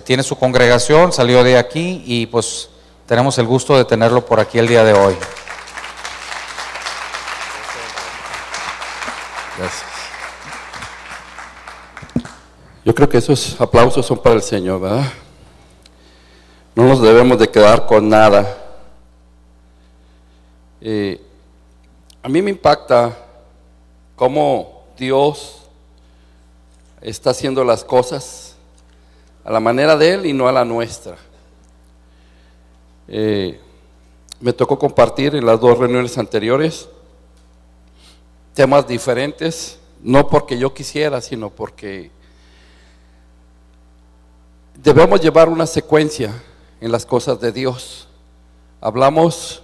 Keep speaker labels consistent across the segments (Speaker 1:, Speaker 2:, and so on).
Speaker 1: tiene su congregación, salió de aquí y pues tenemos el gusto de tenerlo por aquí el día de hoy.
Speaker 2: Gracias. Yo creo que esos aplausos son para el Señor, ¿verdad? No nos debemos de quedar con nada. A mí me impacta cómo Dios está haciendo las cosas a la manera de Él y no a la nuestra. Me tocó compartir en las 2 reuniones anteriores temas diferentes, no porque yo quisiera, sino porque debemos llevar una secuencia en las cosas de Dios. Hablamos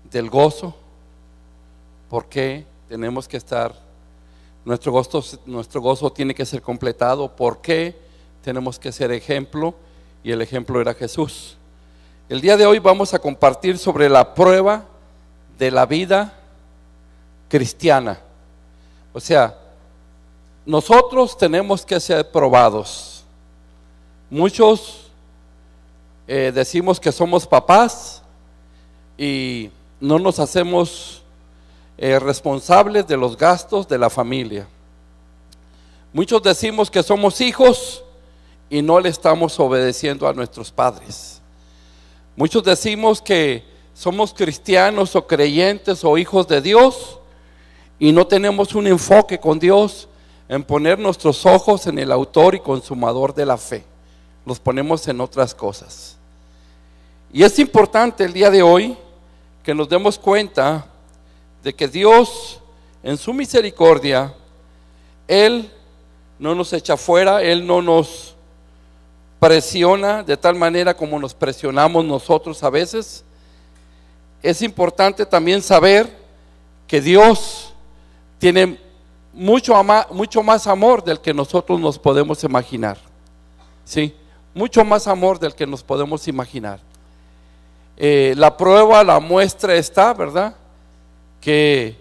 Speaker 2: del gozo, porque tenemos que estar, nuestro gozo tiene que ser completado, porque tenemos que ser ejemplo, y el ejemplo era Jesús. El día de hoy vamos a compartir sobre la prueba de la vida cristiana. O sea, nosotros tenemos que ser probados. Muchos decimos que somos papás y no nos hacemos responsables de los gastos de la familia. Muchos decimos que somos hijos y no le estamos obedeciendo a nuestros padres. Muchos decimos que somos cristianos o creyentes o hijos de Dios y no tenemos un enfoque con Dios en poner nuestros ojos en el autor y consumador de la fe. Los ponemos en otras cosas. Y es importante el día de hoy que nos demos cuenta de que Dios, en su misericordia, Él no nos echa fuera, Él no nos presiona de tal manera como nos presionamos nosotros a veces. Es importante también saber que Dios tiene mucho más amor del que nosotros nos podemos imaginar. Sí, mucho más amor del que nos podemos imaginar. La prueba, la muestra está, ¿verdad? Que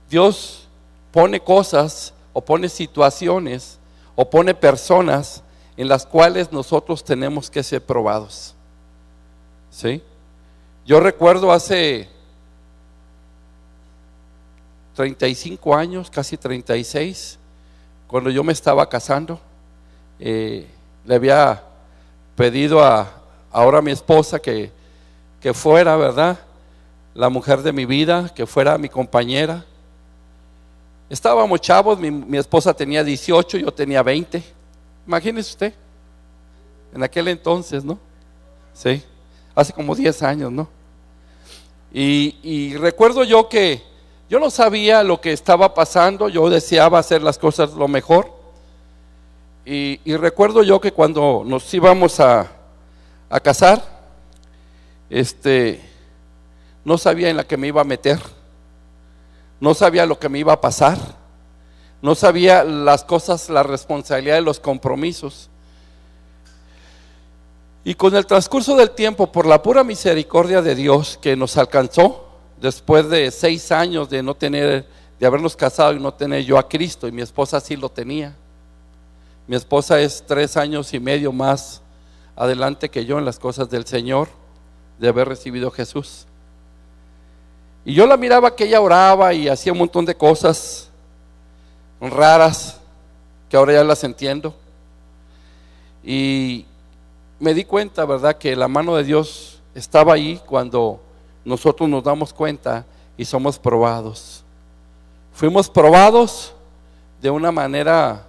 Speaker 2: Dios pone cosas o pone situaciones o pone personas en las cuales nosotros tenemos que ser probados. ¿Sí? Yo recuerdo hace 35 años, casi 36, cuando yo me estaba casando, le había pedido ahora a mi esposa que fuera, ¿verdad?, la mujer de mi vida, que fuera mi compañera. Estábamos chavos, mi esposa tenía 18, yo tenía 20. Imagínese usted, en aquel entonces, ¿no? Sí, hace como 10 años, ¿no? Y recuerdo yo que yo no sabía lo que estaba pasando, yo deseaba hacer las cosas lo mejor. Y recuerdo yo que cuando nos íbamos a casar, no sabía en la que me iba a meter, no sabía lo que me iba a pasar, no sabía las cosas, la responsabilidad de los compromisos. Y con el transcurso del tiempo, por la pura misericordia de Dios que nos alcanzó, después de 6 años de de habernos casado y no tener yo a Cristo, y mi esposa sí lo tenía. Mi esposa es 3 años y medio más adelante que yo en las cosas del Señor, de haber recibido a Jesús. Y yo la miraba que ella oraba y hacía un montón de cosas raras que ahora ya las entiendo. Y me di cuenta, ¿verdad?, que la mano de Dios estaba ahí cuando nosotros nos damos cuenta y somos probados. Fuimos probados de una manera,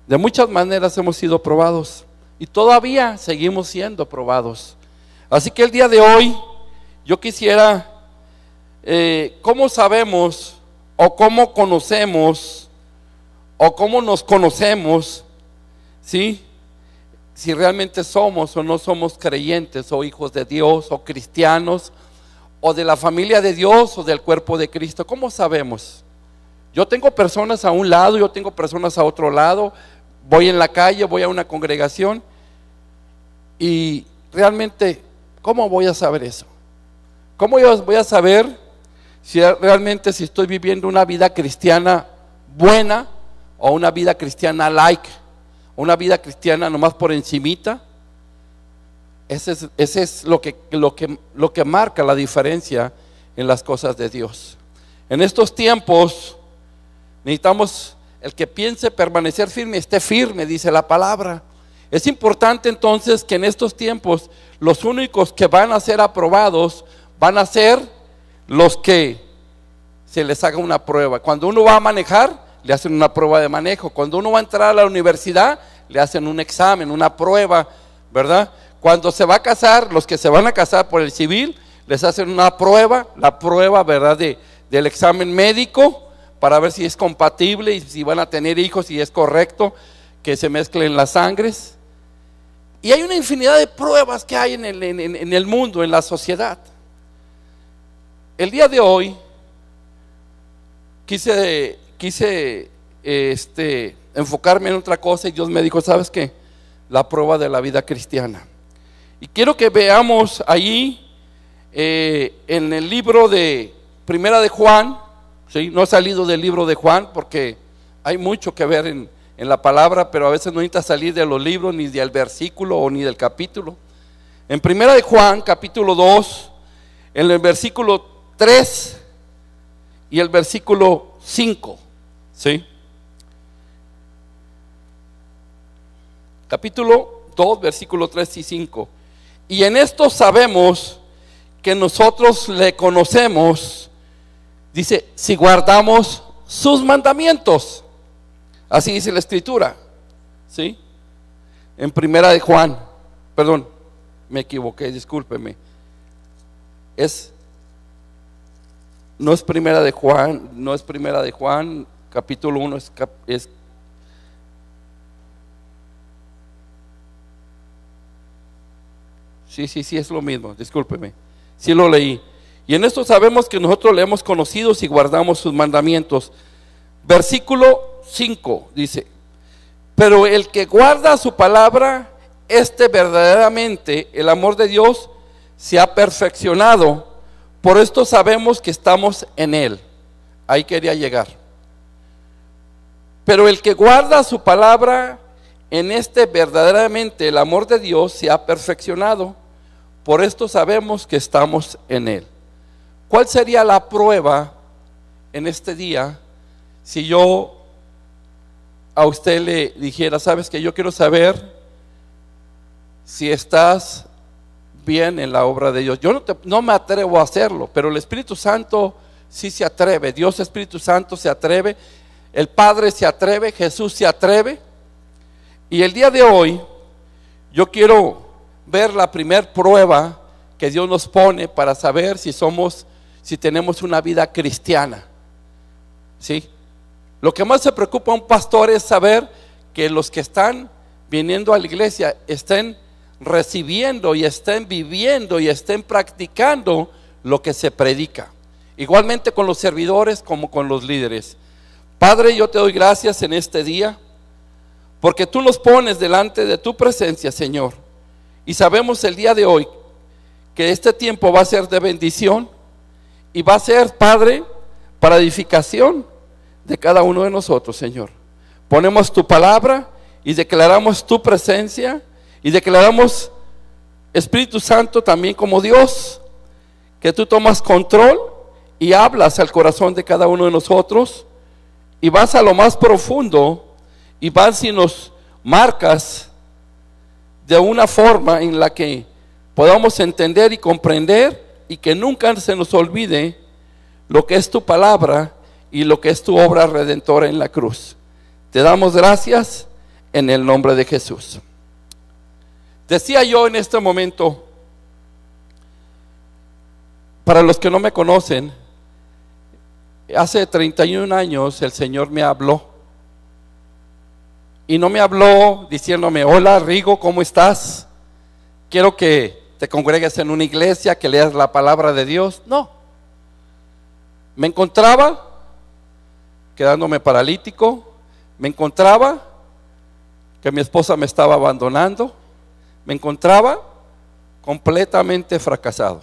Speaker 2: de muchas maneras hemos sido probados y todavía seguimos siendo probados. Así que el día de hoy yo quisiera, ¿cómo sabemos o cómo conocemos o cómo nos conocemos, ¿sí?, si realmente somos o no somos creyentes o hijos de Dios o cristianos o de la familia de Dios o del cuerpo de Cristo? ¿Cómo sabemos? Yo tengo personas a un lado, yo tengo personas a otro lado, voy en la calle, voy a una congregación y realmente, ¿cómo voy a saber eso? ¿Cómo yo voy a saber si realmente si estoy viviendo una vida cristiana buena o una vida cristiana light una vida cristiana nomás por encimita. Ese es lo que marca la diferencia en las cosas de Dios. En estos tiempos necesitamos el que piense permanecer firme, esté firme, dice la palabra. Es importante entonces que en estos tiempos los únicos que van a ser aprobados van a ser los que se les haga una prueba. Cuando uno va a manejar, le hacen una prueba de manejo. Cuando uno va a entrar a la universidad, le hacen un examen, una prueba, ¿verdad? Cuando se va a casar, los que se van a casar por el civil, les hacen una prueba, la prueba, ¿verdad? Del examen médico, para ver si es compatible y si van a tener hijos, si es correcto que se mezclen las sangres. Y hay una infinidad de pruebas que hay en el mundo, en la sociedad. El día de hoy quise enfocarme en otra cosa y Dios me dijo, ¿sabes qué? La prueba de la vida cristiana. Y quiero que veamos allí en el libro de Primera de Juan, ¿sí? No he salido del libro de Juan porque hay mucho que ver en la palabra, pero a veces no necesita salir de los libros, ni del versículo o ni del capítulo. En Primera de Juan, capítulo 2, en el versículo 3 y el versículo 5, ¿sí? Capítulo 2, versículo 3 y 5. Y en esto sabemos que nosotros le conocemos, dice, si guardamos sus mandamientos. Así dice la escritura, ¿sí? En Primera de Juan, perdón, me equivoqué, discúlpeme. No es Primera de Juan, capítulo 1 es Sí, es lo mismo, discúlpeme, sí lo leí. Y en esto sabemos que nosotros le hemos conocido si guardamos sus mandamientos. Versículo 5 dice, pero el que guarda su palabra, verdaderamente el amor de Dios se ha perfeccionado, por esto sabemos que estamos en él. Ahí quería llegar. Pero el que guarda su palabra, verdaderamente el amor de Dios se ha perfeccionado, por esto sabemos que estamos en él. ¿Cuál sería la prueba en este día si yo a usted le dijera, sabes que yo quiero saber si estás bien en la obra de Dios? Yo no me atrevo a hacerlo, pero el Espíritu Santo sí se atreve. Dios Espíritu Santo se atreve, el Padre se atreve, Jesús se atreve. Y el día de hoy yo quiero ver la primer prueba que Dios nos pone para saber si tenemos una vida cristiana, ¿sí? Lo que más se preocupa a un pastor es saber que los que están viniendo a la iglesia estén recibiendo y estén viviendo y estén practicando lo que se predica. Igualmente con los servidores como con los líderes. Padre, yo te doy gracias en este día, porque tú nos pones delante de tu presencia, Señor, y sabemos el día de hoy que este tiempo va a ser de bendición y va a ser, Padre, para edificación de cada uno de nosotros, Señor. Ponemos tu palabra y declaramos tu presencia y declaramos, Espíritu Santo, también como Dios, que tú tomas control y hablas al corazón de cada uno de nosotros y vas a lo más profundo y vas y nos marcas de una forma en la que podamos entender y comprender y que nunca se nos olvide lo que es tu palabra y lo que es tu obra redentora en la cruz. Te damos gracias en el nombre de Jesús. Decía yo en este momento, para los que no me conocen, hace 31 años el Señor me habló. Y no me habló diciéndome, hola Rigo, ¿cómo estás? Quiero que te congregues en una iglesia, que leas la palabra de Dios. No. Me encontraba quedándome paralítico, me encontraba que mi esposa me estaba abandonando, me encontraba completamente fracasado.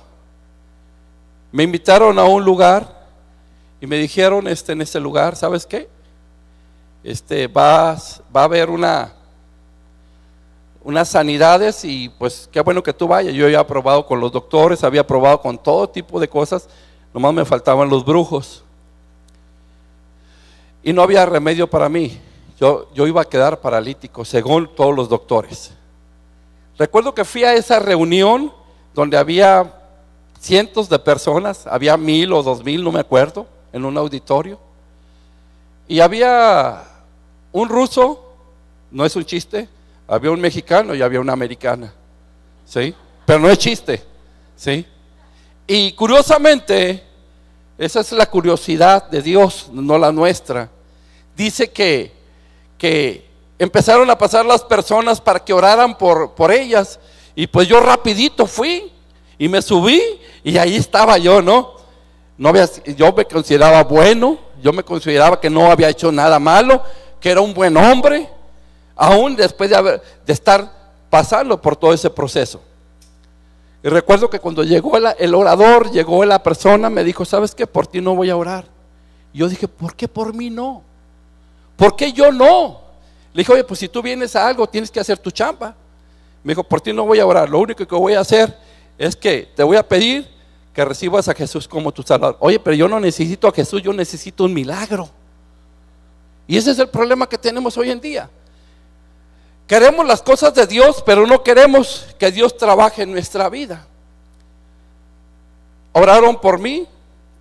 Speaker 2: Me invitaron a un lugar y me dijeron, en ese lugar, ¿sabes qué? Va a haber unas sanidades y pues qué bueno que tú vayas. Yo había probado con los doctores, había probado con todo tipo de cosas, nomás me faltaban los brujos. Y no había remedio para mí, yo iba a quedar paralítico según todos los doctores. Recuerdo que fui a esa reunión donde había cientos de personas, había 1000 o 2000, no me acuerdo, en un auditorio. Y había un ruso, no es un chiste, había un mexicano y había una americana, ¿sí? Pero no es chiste, ¿sí? Y curiosamente, esa es la curiosidad de Dios, no la nuestra. Dice que empezaron a pasar las personas para que oraran por ellas. Y pues yo rapidito fui y me subí y ahí estaba yo, ¿no? Yo me consideraba bueno, yo me consideraba que no había hecho nada malo, que era un buen hombre, aún después de estar pasando por todo ese proceso. Y recuerdo que cuando llegó el orador, llegó la persona, me dijo, ¿sabes qué? Por ti no voy a orar. Y yo dije, ¿por qué por mí no? ¿Por qué yo no? Le dije, oye, pues si tú vienes a algo, tienes que hacer tu chamba. Me dijo, por ti no voy a orar, lo único que voy a hacer es que te voy a pedir que recibas a Jesús como tu Salvador. Oye, pero yo no necesito a Jesús, yo necesito un milagro. Y ese es el problema que tenemos hoy en día. Queremos las cosas de Dios, pero no queremos que Dios trabaje en nuestra vida. Oraron por mí,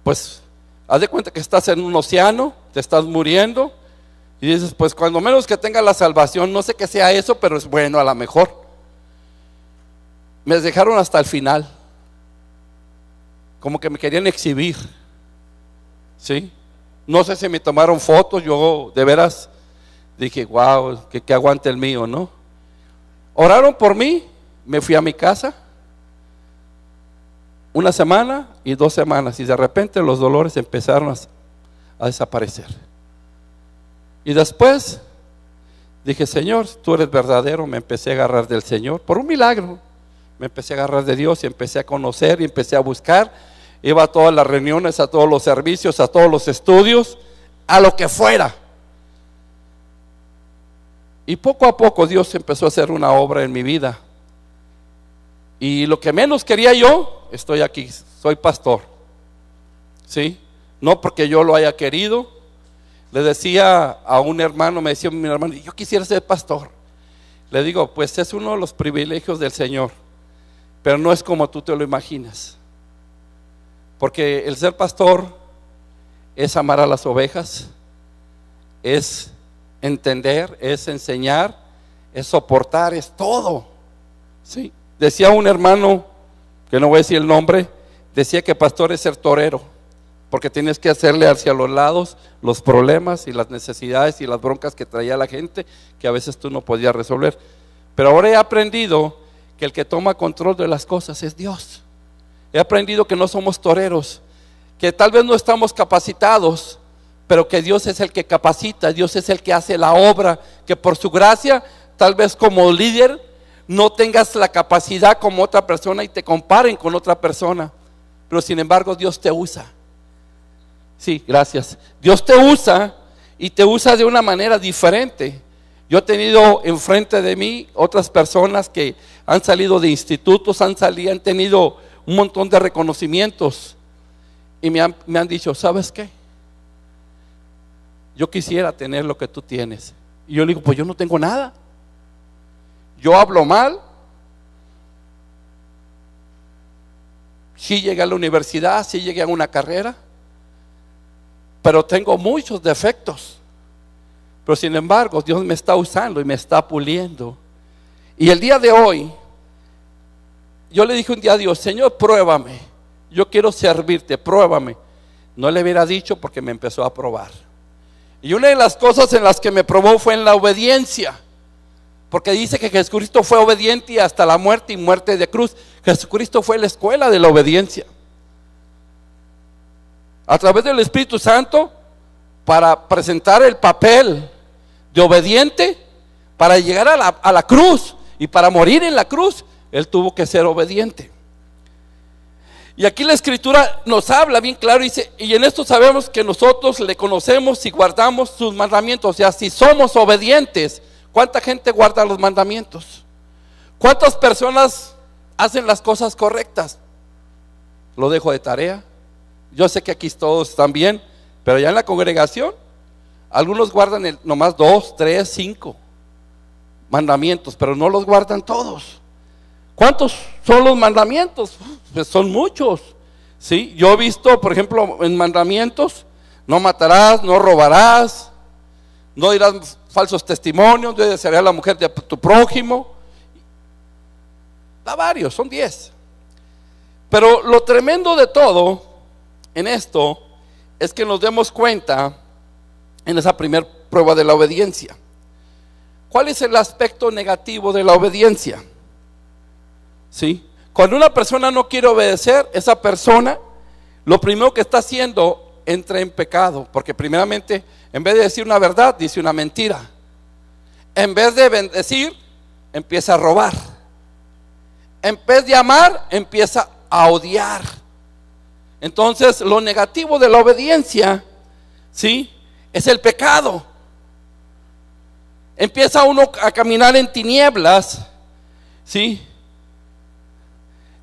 Speaker 2: pues haz de cuenta que estás en un océano, te estás muriendo, y dices, pues cuando menos que tenga la salvación, no sé qué sea eso, pero es bueno a lo mejor. Me dejaron hasta el final, como que me querían exhibir, ¿sí? No sé si me tomaron fotos, yo de veras dije, wow, que aguante el mío, ¿no? Oraron por mí, me fui a mi casa, 1 semana y 2 semanas, y de repente los dolores empezaron a desaparecer. Y después dije, Señor, tú eres verdadero. Me empecé a agarrar del Señor, por un milagro, me empecé a agarrar de Dios y empecé a conocer y empecé a buscar. Iba a todas las reuniones, a todos los servicios, a todos los estudios, a lo que fuera. Y poco a poco Dios empezó a hacer una obra en mi vida. Y lo que menos quería yo, estoy aquí, soy pastor, ¿sí? No porque yo lo haya querido. Le decía a un hermano, me decía mi hermano, yo quisiera ser pastor. Le digo, pues es uno de los privilegios del Señor, pero no es como tú te lo imaginas. Porque el ser pastor es amar a las ovejas, es entender, es enseñar, es soportar, es todo, ¿sí? Decía un hermano, que no voy a decir el nombre, decía que pastor es ser torero, porque tienes que hacerle hacia los lados los problemas y las necesidades y las broncas que traía la gente, que a veces tú no podías resolver. Pero ahora he aprendido que el que toma control de las cosas es Dios. He aprendido que no somos toreros, que tal vez no estamos capacitados, pero que Dios es el que capacita, Dios es el que hace la obra, que por su gracia, tal vez como líder, no tengas la capacidad como otra persona y te comparen con otra persona, pero sin embargo Dios te usa. Sí, gracias. Dios te usa y te usa de una manera diferente. Yo he tenido enfrente de mí otras personas que han salido de institutos, han tenido un montón de reconocimientos y me han dicho, ¿sabes qué? Yo quisiera tener lo que tú tienes. Y yo le digo, pues yo no tengo nada. Yo hablo mal. Sí llegué a la universidad, sí llegué a una carrera, pero tengo muchos defectos. Pero sin embargo, Dios me está usando y me está puliendo. Y el día de hoy, yo le dije un día a Dios, Señor, pruébame. Yo quiero servirte, pruébame. No le hubiera dicho porque me empezó a probar. Y una de las cosas en las que me probó fue en la obediencia. Porque dice que Jesucristo fue obediente hasta la muerte y muerte de cruz. Jesucristo fue la escuela de la obediencia. A través del Espíritu Santo, para presentar el papel de obediente, para llegar a la cruz y para morir en la cruz, Él tuvo que ser obediente. Y aquí la Escritura nos habla bien claro, dice, y en esto sabemos que nosotros le conocemos y guardamos sus mandamientos. O sea, si somos obedientes, ¿cuánta gente guarda los mandamientos? ¿Cuántas personas hacen las cosas correctas? Lo dejo de tarea. Yo sé que aquí todos están bien, pero ya en la congregación, algunos guardan nomás 2, 3, 5 mandamientos, pero no los guardan todos. ¿Cuántos son los mandamientos? Pues son muchos. ¿Sí? Yo he visto, por ejemplo, en mandamientos: no matarás, no robarás, no dirás falsos testimonios, no desearás a la mujer de tu prójimo. Da varios, son 10. Pero lo tremendo de todo en esto es que nos demos cuenta en esa primera prueba de la obediencia. ¿Cuál es el aspecto negativo de la obediencia? ¿Sí? Cuando una persona no quiere obedecer, esa persona lo primero que está haciendo entra en pecado, porque primeramente, en vez de decir una verdad, dice una mentira. En vez de bendecir, empieza a robar. En vez de amar, empieza a odiar. Entonces, lo negativo de la obediencia, ¿sí?, es el pecado. Empieza uno a caminar en tinieblas, ¿sí?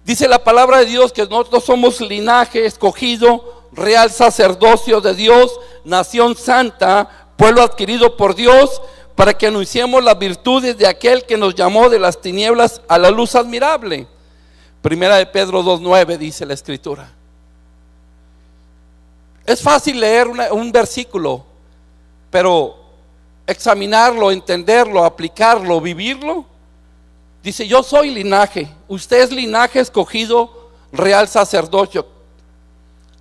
Speaker 2: Dice la palabra de Dios que nosotros somos linaje escogido, real sacerdocio de Dios, nación santa, pueblo adquirido por Dios, para que anunciemos las virtudes de aquel que nos llamó de las tinieblas a la luz admirable. Primera de Pedro 2:9 dice la escritura. Es fácil leer un versículo, pero examinarlo, entenderlo, aplicarlo, vivirlo. Dice: yo soy linaje, usted es linaje escogido, real sacerdocio.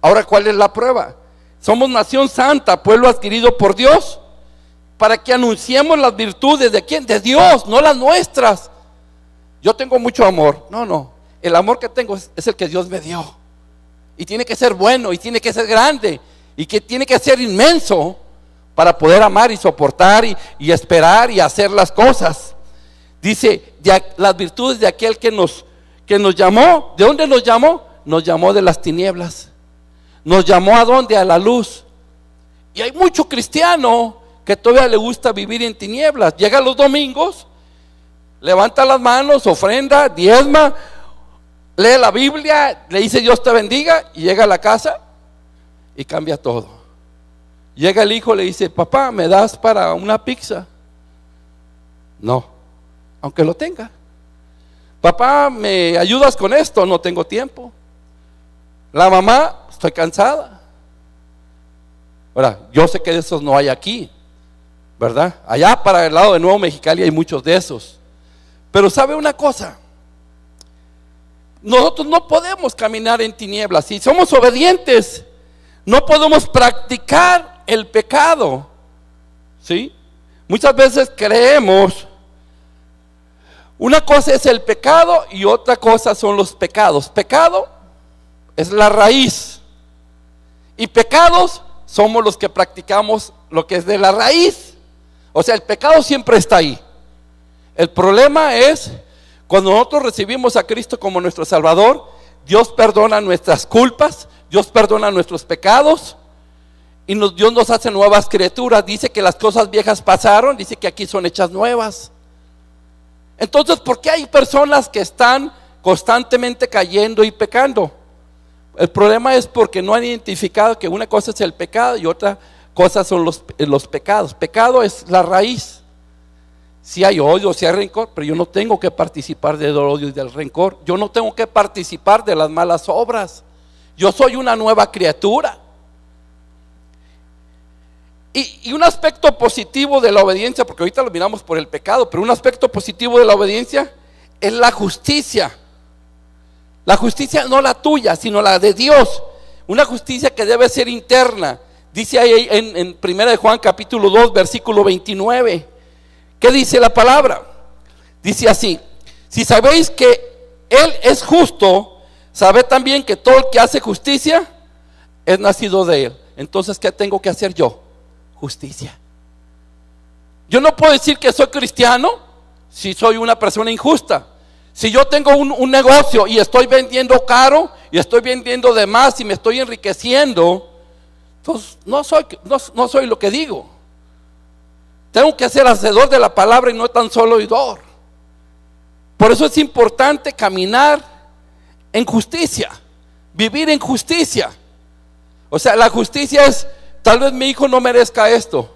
Speaker 2: Ahora, ¿cuál es la prueba? Somos nación santa, pueblo adquirido por Dios, para que anunciemos las virtudes de ¿quién? De Dios, no las nuestras. Yo tengo mucho amor. No, el amor que tengo es el que Dios me dio. Y tiene que ser bueno, y tiene que ser grande, y que tiene que ser inmenso para poder amar y soportar y esperar y hacer las cosas. Dice, las virtudes de aquel que nos llamó. ¿De dónde nos llamó? Nos llamó de las tinieblas. Nos llamó ¿a dónde? A la luz. Y hay mucho cristiano que todavía le gusta vivir en tinieblas. Llega los domingos, levanta las manos, ofrenda, diezma, lee la Biblia, le dice Dios te bendiga, y llega a la casa y cambia todo. Llega el hijo, le dice: papá, ¿me das para una pizza? No, aunque lo tenga. Papá, ¿me ayudas con esto? No tengo tiempo. La mamá: estoy cansada. Ahora, yo sé que de esos no hay aquí, ¿verdad? Allá para el lado de Nuevo Mexicali hay muchos de esos. Pero ¿sabe una cosa? Nosotros no podemos caminar en tinieblas. Si somos obedientes, no podemos practicar el pecado, ¿sí? Muchas veces creemos, una cosa es el pecado y otra cosa son los pecados. Pecado es la raíz, y pecados somos los que practicamos lo que es de la raíz. O sea, el pecado siempre está ahí. El problema es cuando nosotros recibimos a Cristo como nuestro Salvador. Dios perdona nuestras culpas, Dios perdona nuestros pecados, y Dios nos hace nuevas criaturas. Dice que las cosas viejas pasaron, dice que aquí son hechas nuevas. Entonces, ¿por qué hay personas que están constantemente cayendo y pecando? El problema es porque no han identificado que una cosa es el pecado y otra cosa son los pecados. Pecado es la raíz. Si hay odio, si hay rencor, pero yo no tengo que participar del odio y del rencor. Yo no tengo que participar de las malas obras. Yo soy una nueva criatura. Y un aspecto positivo de la obediencia, porque ahorita lo miramos por el pecado, pero un aspecto positivo de la obediencia es la justicia. La justicia no la tuya, sino la de Dios. Una justicia que debe ser interna. Dice ahí en 1 Juan capítulo 2 versículo 29. ¿Qué dice la palabra? Dice así: si sabéis que Él es justo, sabed también que todo el que hace justicia es nacido de Él. Entonces, ¿qué tengo que hacer yo? Justicia. Yo no puedo decir que soy cristiano si soy una persona injusta. Si yo tengo un negocio y estoy vendiendo caro y estoy vendiendo de más y me estoy enriqueciendo, entonces no soy lo que digo. Tengo que ser hacedor de la palabra y no tan solo oidor. Por eso es importante caminar en justicia, vivir en justicia. O sea, la justicia es, tal vez mi hijo no merezca esto,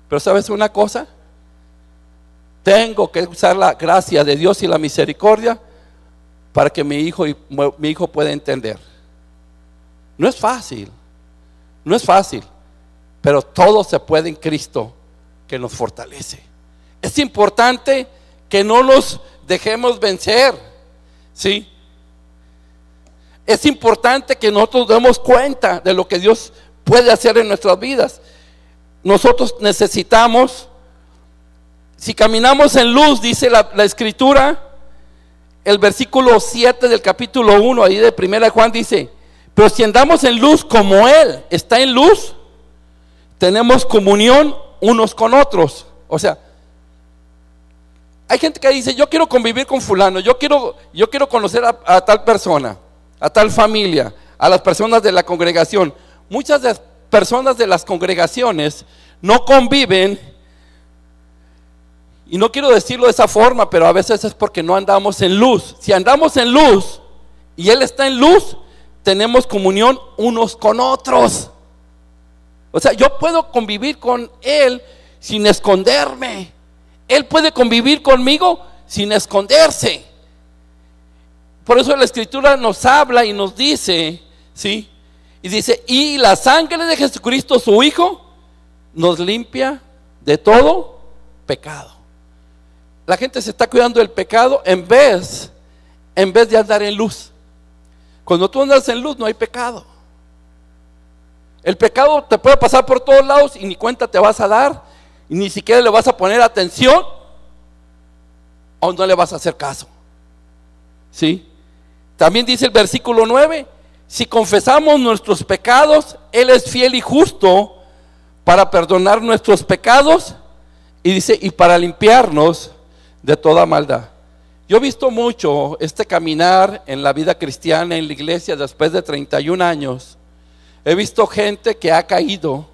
Speaker 2: pero ¿sabes una cosa? Tengo que usar la gracia de Dios y la misericordia para que mi hijo pueda entender. No es fácil, no es fácil, pero todo se puede en Cristo que nos fortalece. Es importante que no nos dejemos vencer, ¿sí? Es importante que nosotros demos cuenta de lo que Dios puede hacer en nuestras vidas. Nosotros necesitamos, si caminamos en luz, dice la Escritura, el versículo 7 del capítulo 1, ahí de 1 Juan dice: pero si andamos en luz como Él está en luz, tenemos comunión unos con otros. O sea, hay gente que dice: yo quiero convivir con fulano, yo quiero conocer a tal persona, a tal familia, a las personas de la congregación. Muchas de las personas de las congregaciones no conviven, y no quiero decirlo de esa forma, pero a veces es porque no andamos en luz. Si andamos en luz y Él está en luz, tenemos comunión unos con otros. O sea, yo puedo convivir con Él sin esconderme. Él puede convivir conmigo sin esconderse. Por eso la Escritura nos habla y nos dice, ¿sí? Y dice: y la sangre de Jesucristo su Hijo nos limpia de todo pecado. La gente se está cuidando del pecado en vez de andar en luz. Cuando tú andas en luz no hay pecado. El pecado te puede pasar por todos lados y ni cuenta te vas a dar, y ni siquiera le vas a poner atención, o no le vas a hacer caso, ¿sí? También dice el versículo 9: si confesamos nuestros pecados, Él es fiel y justo para perdonar nuestros pecados, y dice, y para limpiarnos de toda maldad. Yo he visto mucho este caminar en la vida cristiana, en la iglesia, después de 31 años. He visto gente que ha caído,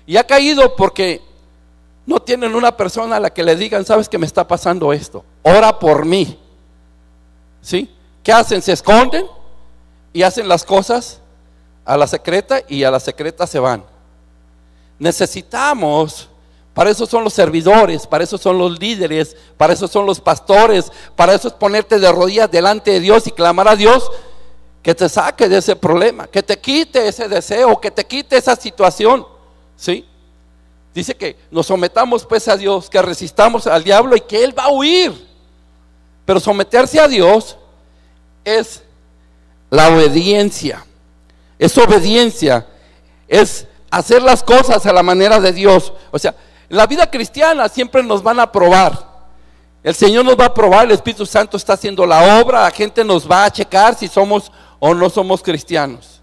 Speaker 2: y ha caído porque no tienen una persona a la que le digan: sabes que me está pasando esto, ora por mí, ¿sí? ¿Qué hacen? Se esconden y hacen las cosas a la secreta, y a la secreta se van. Necesitamos, para eso son los servidores, para eso son los líderes, para eso son los pastores, para eso es ponerte de rodillas delante de Dios y clamar a Dios que te saque de ese problema, que te quite ese deseo, que te quite esa situación, ¿sí? Dice que nos sometamos pues a Dios, que resistamos al diablo y que Él va a huir. Pero someterse a Dios es la obediencia, es obediencia, es hacer las cosas a la manera de Dios. O sea, en la vida cristiana siempre nos van a probar. El Señor nos va a probar, el Espíritu Santo está haciendo la obra, la gente nos va a checar si somos o no somos cristianos.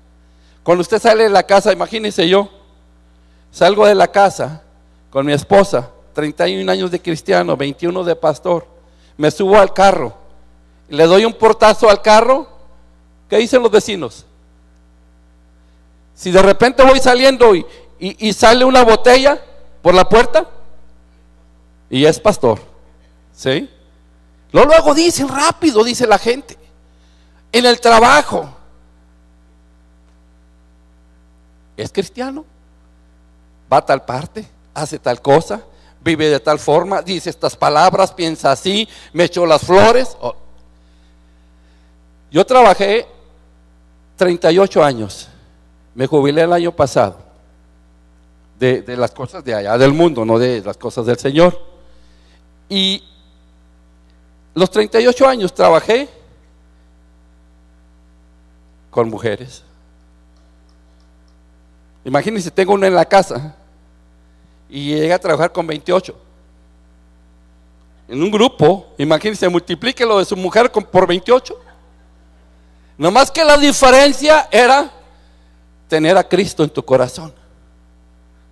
Speaker 2: Cuando usted sale de la casa, imagínese, yo salgo de la casa con mi esposa, 31 años de cristiano, 21 de pastor, me subo al carro, le doy un portazo al carro, ¿qué dicen los vecinos? Si de repente voy saliendo y sale una botella por la puerta, y es pastor, ¿sí? Luego dicen rápido, dice la gente. En el trabajo, ¿es cristiano? Va a tal parte, hace tal cosa, vive de tal forma, dice estas palabras, piensa así, me echó las flores. Yo trabajé 38 años, me jubilé el año pasado, de las cosas de allá del mundo, no de las cosas del Señor. Y los 38 años trabajé con mujeres. Imagínense, tengo una en la casa y llegué a trabajar con 28 en un grupo. Imagínense, multiplique lo de su mujer por 28. Nomás que la diferencia era tener a Cristo en tu corazón,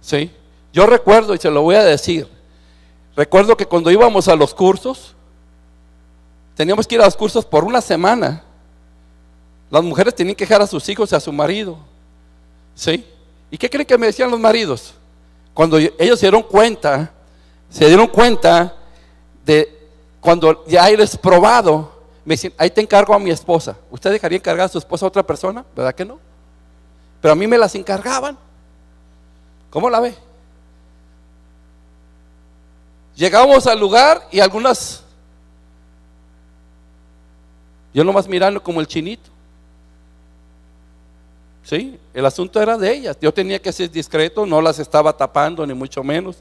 Speaker 2: ¿sí? Yo recuerdo, y se lo voy a decir, recuerdo que cuando íbamos a los cursos, teníamos que ir a los cursos por una semana. Las mujeres tenían que dejar a sus hijos y a su marido, ¿sí? ¿Y qué creen que me decían los maridos? Cuando ellos se dieron cuenta de cuando ya eres probado, me dicen, ahí te encargo a mi esposa. ¿Usted dejaría encargar a su esposa a otra persona? ¿Verdad que no? Pero a mí me las encargaban. ¿Cómo la ve? Llegamos al lugar y algunas, yo nomás mirando como el chinito. Sí, el asunto era de ellas. Yo tenía que ser discreto, no las estaba tapando ni mucho menos.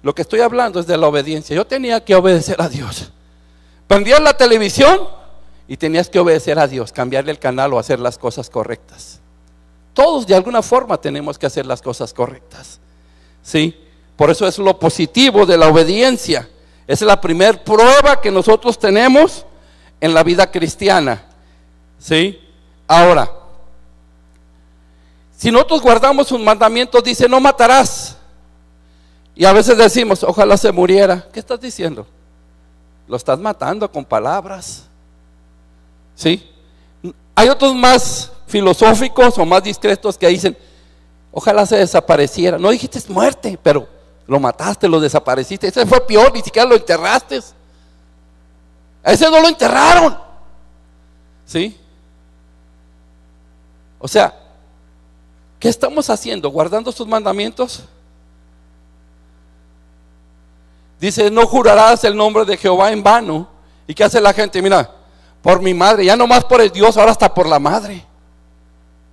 Speaker 2: Lo que estoy hablando es de la obediencia. Yo tenía que obedecer a Dios. Prendías la televisión y tenías que obedecer a Dios, cambiarle el canal o hacer las cosas correctas. Todos de alguna forma tenemos que hacer las cosas correctas. Sí, por eso es lo positivo de la obediencia. Es la primer prueba que nosotros tenemos en la vida cristiana. Sí, ahora, si nosotros guardamos sus mandamientos, dice no matarás. Y a veces decimos, ojalá se muriera. ¿Qué estás diciendo? Lo estás matando con palabras. ¿Sí? Hay otros más filosóficos o más discretos que dicen, ojalá se desapareciera. No dijiste muerte, pero lo mataste, lo desapareciste. Ese fue peor, ni siquiera lo enterraste. A ese no lo enterraron. ¿Sí? O sea, ¿qué estamos haciendo? ¿Guardando sus mandamientos? Dice, no jurarás el nombre de Jehová en vano. ¿Y qué hace la gente? Mira, por mi madre, ya no más por el Dios, ahora hasta por la madre.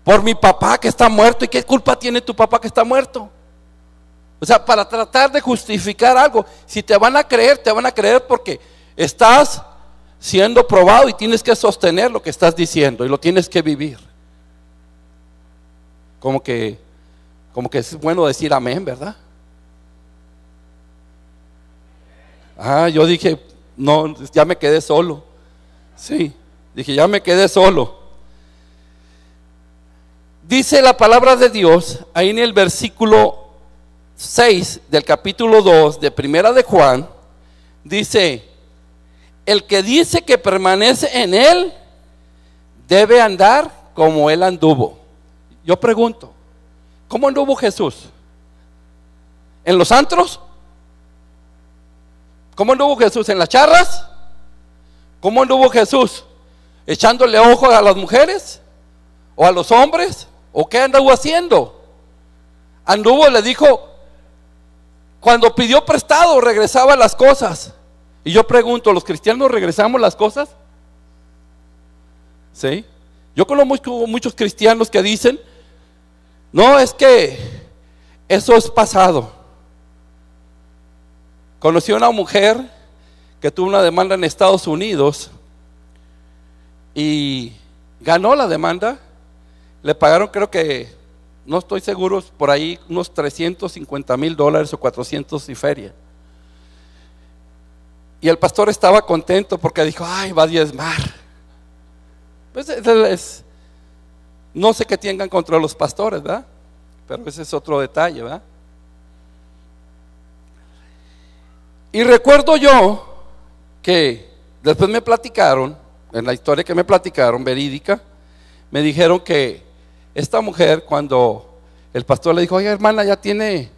Speaker 2: Por mi papá que está muerto. ¿Y qué culpa tiene tu papá que está muerto? O sea, para tratar de justificar algo. Si te van a creer porque estás siendo probado y tienes que sostener lo que estás diciendo y lo tienes que vivir. Como que es bueno decir amén, ¿verdad? Yo dije, no, ya me quedé solo. Sí, dije, ya me quedé solo. Dice la palabra de Dios, ahí en el versículo 6 del capítulo 2 de Primera de Juan, dice, el que dice que permanece en él, debe andar como él anduvo. Yo pregunto, ¿cómo anduvo Jesús? ¿En los antros? ¿Cómo anduvo Jesús? ¿En las charras? ¿Cómo anduvo Jesús? ¿Echándole ojo a las mujeres? ¿O a los hombres? ¿O qué anduvo haciendo? Anduvo, le dijo, cuando pidió prestado regresaba las cosas. Y yo pregunto, ¿los cristianos regresamos las cosas? ¿Sí? Yo conozco muchos cristianos que dicen, no, es que eso es pasado. Conocí a una mujer que tuvo una demanda en Estados Unidos y ganó la demanda. Le pagaron, creo que, no estoy seguro, por ahí unos $350,000 o 400 y feria. Y el pastor estaba contento porque dijo, ay, va a diezmar. Pues no sé qué tengan contra los pastores, ¿verdad? Pero ese es otro detalle, ¿verdad? Y recuerdo yo que después me platicaron, en la historia que me platicaron, verídica, me dijeron que esta mujer, cuando el pastor le dijo, oye hermana, ya tiene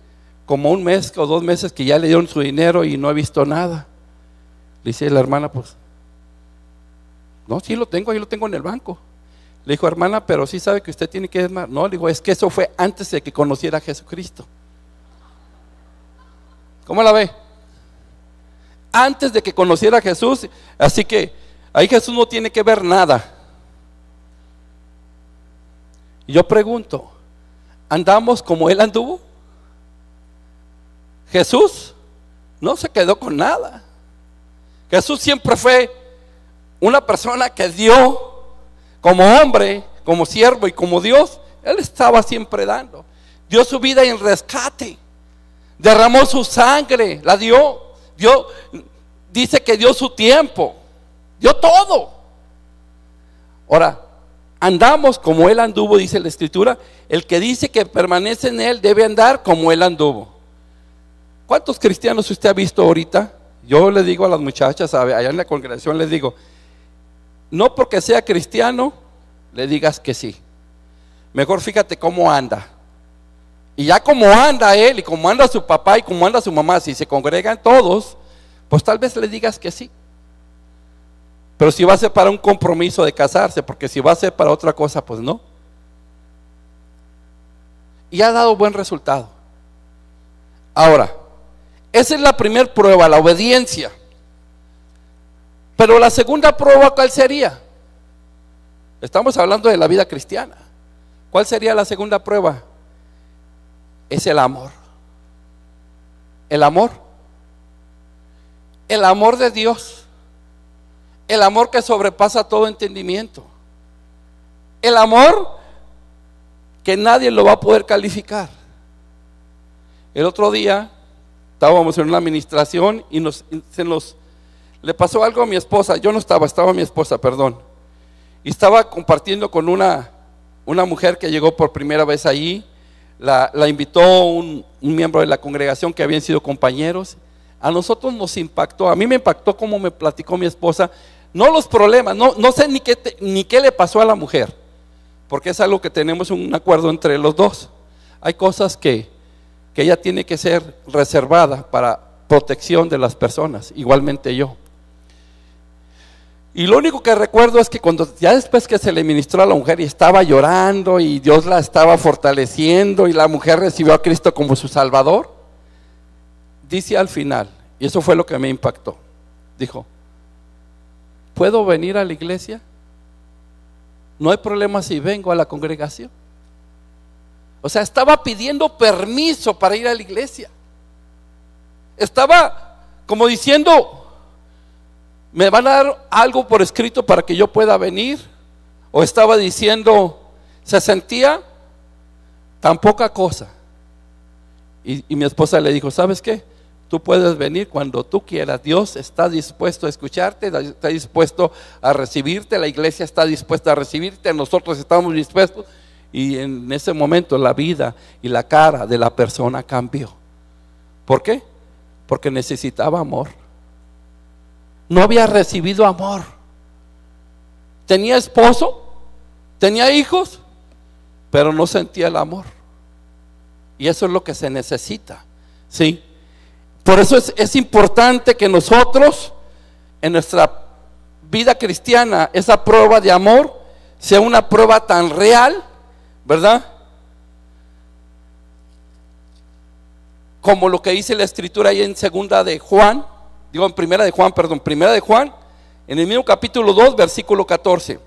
Speaker 2: como 1 mes o 2 meses que ya le dieron su dinero y no he visto nada. Le dice la hermana, pues, no, sí lo tengo, ahí lo tengo en el banco. Le dijo, hermana, pero sí sabe que usted tiene que diezmar. No, le digo, es que eso fue antes de que conociera a Jesucristo. ¿Cómo la ve? Antes de que conociera a Jesús, así que ahí Jesús no tiene que ver nada. Y yo pregunto, ¿andamos como él anduvo? Jesús no se quedó con nada. Jesús siempre fue una persona que dio como hombre, como siervo y como Dios. Él estaba siempre dando. Dio su vida en rescate. Derramó su sangre, la dio. Dice que dio su tiempo. Dio todo. Ahora, andamos como él anduvo, dice la Escritura. El que dice que permanece en él debe andar como él anduvo. ¿Cuántos cristianos usted ha visto ahorita? Yo le digo a las muchachas, allá en la congregación les digo, no porque sea cristiano le digas que sí. Mejor fíjate cómo anda. Y ya como anda él y como anda su papá y como anda su mamá, si se congregan todos, pues tal vez le digas que sí. Pero si va a ser para un compromiso de casarse, porque si va a ser para otra cosa, pues no. Y ha dado buen resultado. Ahora, esa es la primera prueba, la obediencia. Pero la segunda prueba, ¿cuál sería? Estamos hablando de la vida cristiana. ¿Cuál sería la segunda prueba? Es el amor. El amor. El amor de Dios. El amor que sobrepasa todo entendimiento. El amor que nadie lo va a poder calificar. El otro día estábamos en una administración y le pasó algo a mi esposa. Yo no estaba mi esposa, perdón. Y estaba compartiendo con una mujer que llegó por primera vez allí. La invitó un miembro de la congregación que habían sido compañeros. A nosotros nos impactó, a mí me impactó como me platicó mi esposa. No los problemas, no sé ni qué le pasó a la mujer, porque es algo que tenemos un acuerdo entre los dos. Hay cosas que ella tiene que ser reservada para protección de las personas, igualmente yo. Y lo único que recuerdo es que ya después que se le ministró a la mujer y estaba llorando y Dios la estaba fortaleciendo y la mujer recibió a Cristo como su Salvador, dice al final, y eso fue lo que me impactó, dijo: ¿puedo venir a la iglesia? No hay problema si vengo a la congregación. O sea, estaba pidiendo permiso para ir a la iglesia. Estaba como diciendo: ¿me van a dar algo por escrito para que yo pueda venir? O estaba diciendo, se sentía tan poca cosa. Y mi esposa le dijo: ¿sabes qué? Tú puedes venir cuando tú quieras. Dios está dispuesto a escucharte, está dispuesto a recibirte, la iglesia está dispuesta a recibirte, nosotros estamos dispuestos. Y en ese momento la vida y la cara de la persona cambió. ¿Por qué? Porque necesitaba amor. No había recibido amor. Tenía esposo, tenía hijos, pero no sentía el amor. Y eso es lo que se necesita, ¿sí? Por eso es importante que nosotros, en nuestra vida cristiana, esa prueba de amor sea una prueba tan real, ¿verdad? Como lo que dice la escritura ahí en primera de Juan, en el mismo capítulo 2, versículo 14.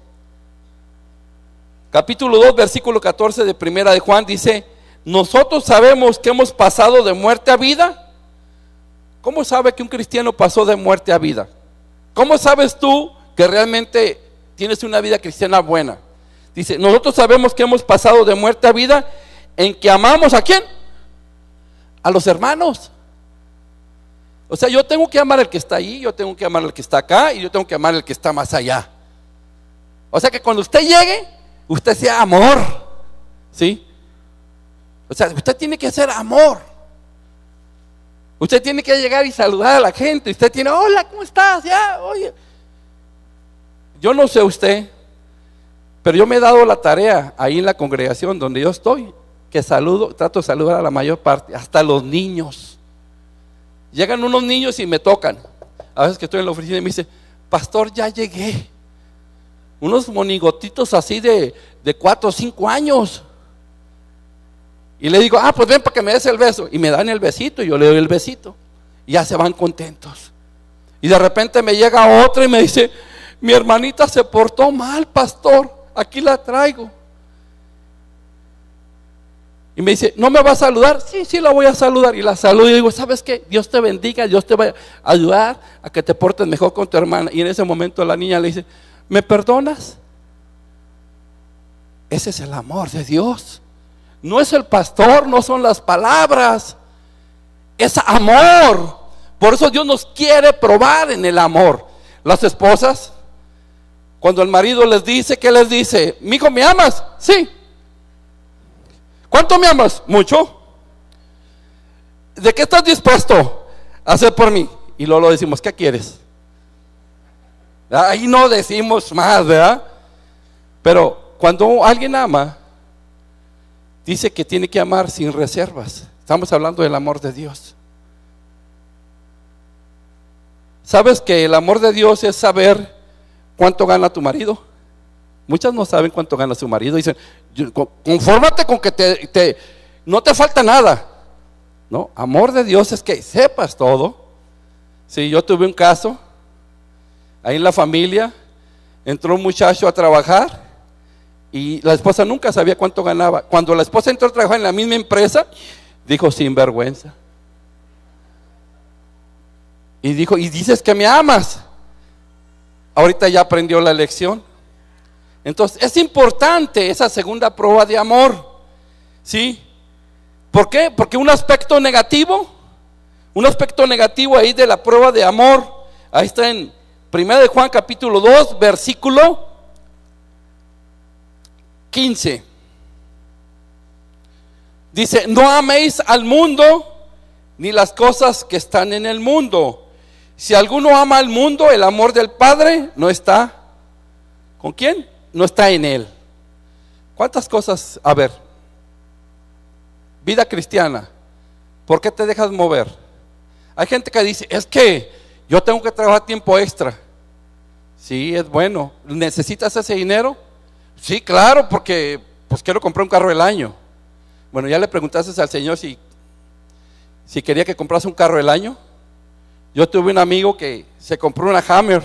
Speaker 2: Capítulo 2, versículo 14 de primera de Juan dice: nosotros sabemos que hemos pasado de muerte a vida. ¿Cómo sabe que un cristiano pasó de muerte a vida? ¿Cómo sabes tú que realmente tienes una vida cristiana buena? Dice: nosotros sabemos que hemos pasado de muerte a vida en que amamos ¿a quién? A los hermanos. O sea, yo tengo que amar al que está ahí, yo tengo que amar al que está acá y yo tengo que amar al que está más allá. O sea, que cuando usted llegue, usted sea amor, ¿sí? O sea, usted tiene que ser amor. Usted tiene que llegar y saludar a la gente. Usted tiene: hola, ¿cómo estás? Ya, oye. Yo no sé usted, pero yo me he dado la tarea ahí en la congregación donde yo estoy, que trato de saludar a la mayor parte, hasta los niños. Llegan unos niños y me tocan. A veces que estoy en la oficina y me dice: pastor, ya llegué. Unos monigotitos así de 4 o 5 años. Y le digo: pues ven para que me des el beso. Y me dan el besito y yo le doy el besito. Y ya se van contentos. Y de repente me llega otro y me dice: mi hermanita se portó mal, pastor, aquí la traigo. Y me dice: ¿no me va a saludar? Sí, la voy a saludar. Y la saludo y digo: ¿sabes qué? Dios te bendiga, Dios te va a ayudar a que te portes mejor con tu hermana. Y en ese momento la niña le dice: ¿me perdonas? Ese es el amor de Dios. No es el pastor, no son las palabras, es amor. Por eso Dios nos quiere probar en el amor. Las esposas, cuando el marido les dice, ¿qué les dice? ¿Mijo, me amas? Sí. ¿Cuánto me amas? Mucho. ¿De qué estás dispuesto a hacer por mí? Y luego lo decimos: ¿qué quieres? Ahí no decimos más, ¿verdad? Pero cuando alguien ama, dice que tiene que amar sin reservas. Estamos hablando del amor de Dios. ¿Sabes que el amor de Dios es saber cuánto gana tu marido? Muchas no saben cuánto gana su marido. Dicen, confórmate con que no te falta nada. No, amor de Dios es que sepas todo. Sí, yo tuve un caso, ahí en la familia, entró un muchacho a trabajar y la esposa nunca sabía cuánto ganaba. Cuando la esposa entró a trabajar en la misma empresa, dijo, sinvergüenza. Y dijo, y dices que me amas. Ahorita ya aprendió la lección. Entonces es importante esa segunda prueba de amor. ¿Sí? ¿Por qué? Porque un aspecto negativo ahí de la prueba de amor, ahí está en 1 de Juan capítulo 2, versículo 15. Dice, no améis al mundo ni las cosas que están en el mundo. Si alguno ama al mundo, el amor del Padre no está. ¿Con quién? No está en él. ¿Cuántas cosas? A ver, vida cristiana, ¿por qué te dejas mover? Hay gente que dice, es que yo tengo que trabajar tiempo extra. Sí, es bueno. ¿Necesitas ese dinero? Sí, claro, porque pues quiero comprar un carro del año. Bueno, ya le preguntaste al Señor si quería que comprase un carro del año. Yo tuve un amigo que se compró una Hammer,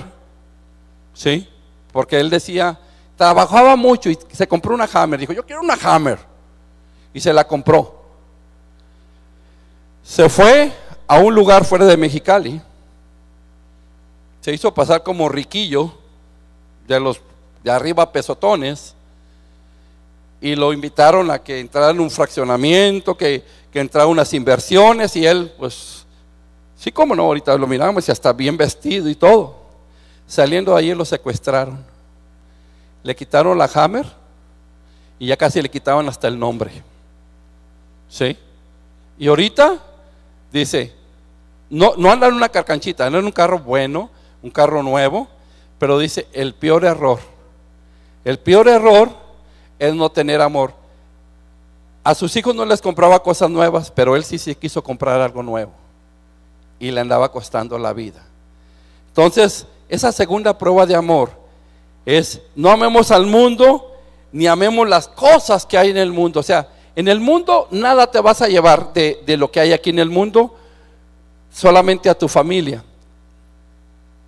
Speaker 2: sí, porque él decía, trabajaba mucho y se compró una Hammer. Dijo, yo quiero una Hammer, y se la compró. Se fue a un lugar fuera de Mexicali, se hizo pasar como riquillo, de los de arriba pesotones, y lo invitaron a que entrara en un fraccionamiento, que entrara unas inversiones, y él pues, sí, cómo no, ahorita lo miramos y hasta bien vestido y todo. Saliendo de ahí lo secuestraron, le quitaron la Hammer y ya casi le quitaban hasta el nombre. ¿Sí? Y ahorita dice, no anda en una carcanchita, anda en un carro bueno, un carro nuevo, pero dice, el peor error es no tener amor. A sus hijos no les compraba cosas nuevas, pero él sí quiso comprar algo nuevo y le andaba costando la vida. Entonces, esa segunda prueba de amor es, no amemos al mundo, ni amemos las cosas que hay en el mundo. O sea, en el mundo nada te vas a llevar de lo que hay aquí en el mundo, solamente a tu familia.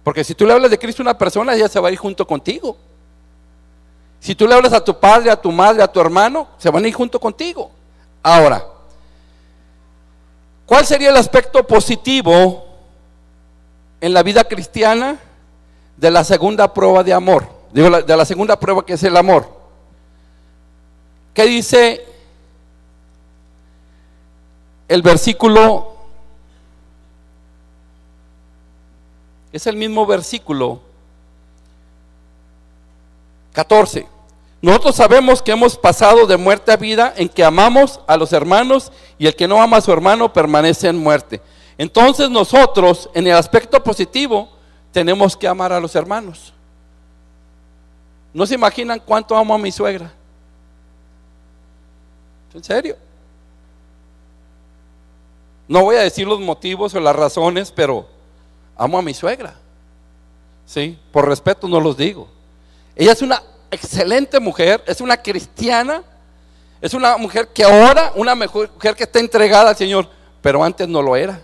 Speaker 2: Porque si tú le hablas de Cristo a una persona, ella se va a ir junto contigo. Si tú le hablas a tu padre, a tu madre, a tu hermano, se van a ir junto contigo. Ahora, ¿cuál sería el aspecto positivo en la vida cristiana de la segunda prueba de amor? Digo, de la segunda prueba, que es el amor. ¿Qué dice el versículo? Es el mismo versículo 14. Nosotros sabemos que hemos pasado de muerte a vida en que amamos a los hermanos, y el que no ama a su hermano permanece en muerte. Entonces nosotros, en el aspecto positivo, tenemos que amar a los hermanos. ¿No se imaginan cuánto amo a mi suegra? ¿En serio? No voy a decir los motivos o las razones, pero amo a mi suegra. Sí, por respeto no los digo. Ella es una excelente mujer, es una cristiana, es una mujer que ora, una mujer que está entregada al Señor, pero antes no lo era.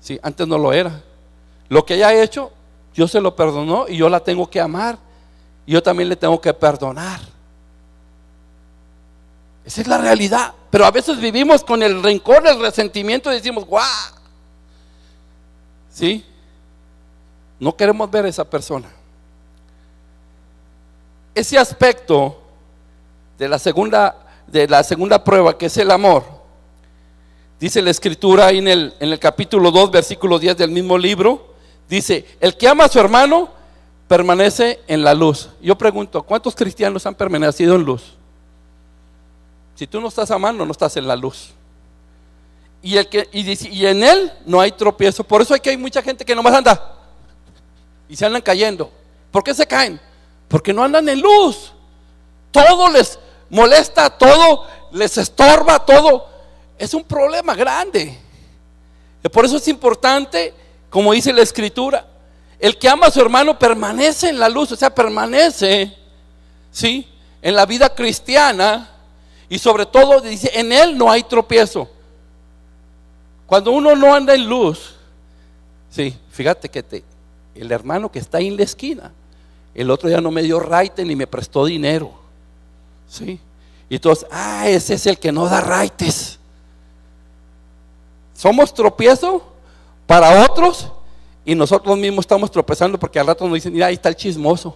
Speaker 2: Sí, antes no lo era. Lo que ella ha hecho, Dios se lo perdonó y yo la tengo que amar, y yo también le tengo que perdonar. Esa es la realidad. Pero a veces vivimos con el rencor, el resentimiento, y decimos, ¡guau! ¿Sí? No queremos ver a esa persona. Ese aspecto de la segunda prueba, que es el amor, dice la escritura ahí en el capítulo 2, versículo 10 del mismo libro, dice, el que ama a su hermano permanece en la luz. Yo pregunto, ¿cuántos cristianos han permanecido en luz? Si tú no estás amando, no estás en la luz. Y en él no hay tropiezo. Por eso hay mucha gente que nomás anda y se andan cayendo. ¿Por qué se caen? Porque no andan en luz. Todo les molesta, todo les estorba, todo. Es un problema grande. Por eso es importante como dice la Escritura, el que ama a su hermano permanece en la luz, o sea, permanece, ¿sí?, en la vida cristiana, y sobre todo dice, en él no hay tropiezo. Cuando uno no anda en luz, sí, fíjate que el hermano que está ahí en la esquina, el otro día no me dio raite ni me prestó dinero, ¿sí? Y entonces, ese es el que no da raites. Somos tropiezo para otros y nosotros mismos estamos tropezando, porque al rato nos dicen, mira, ahí está el chismoso.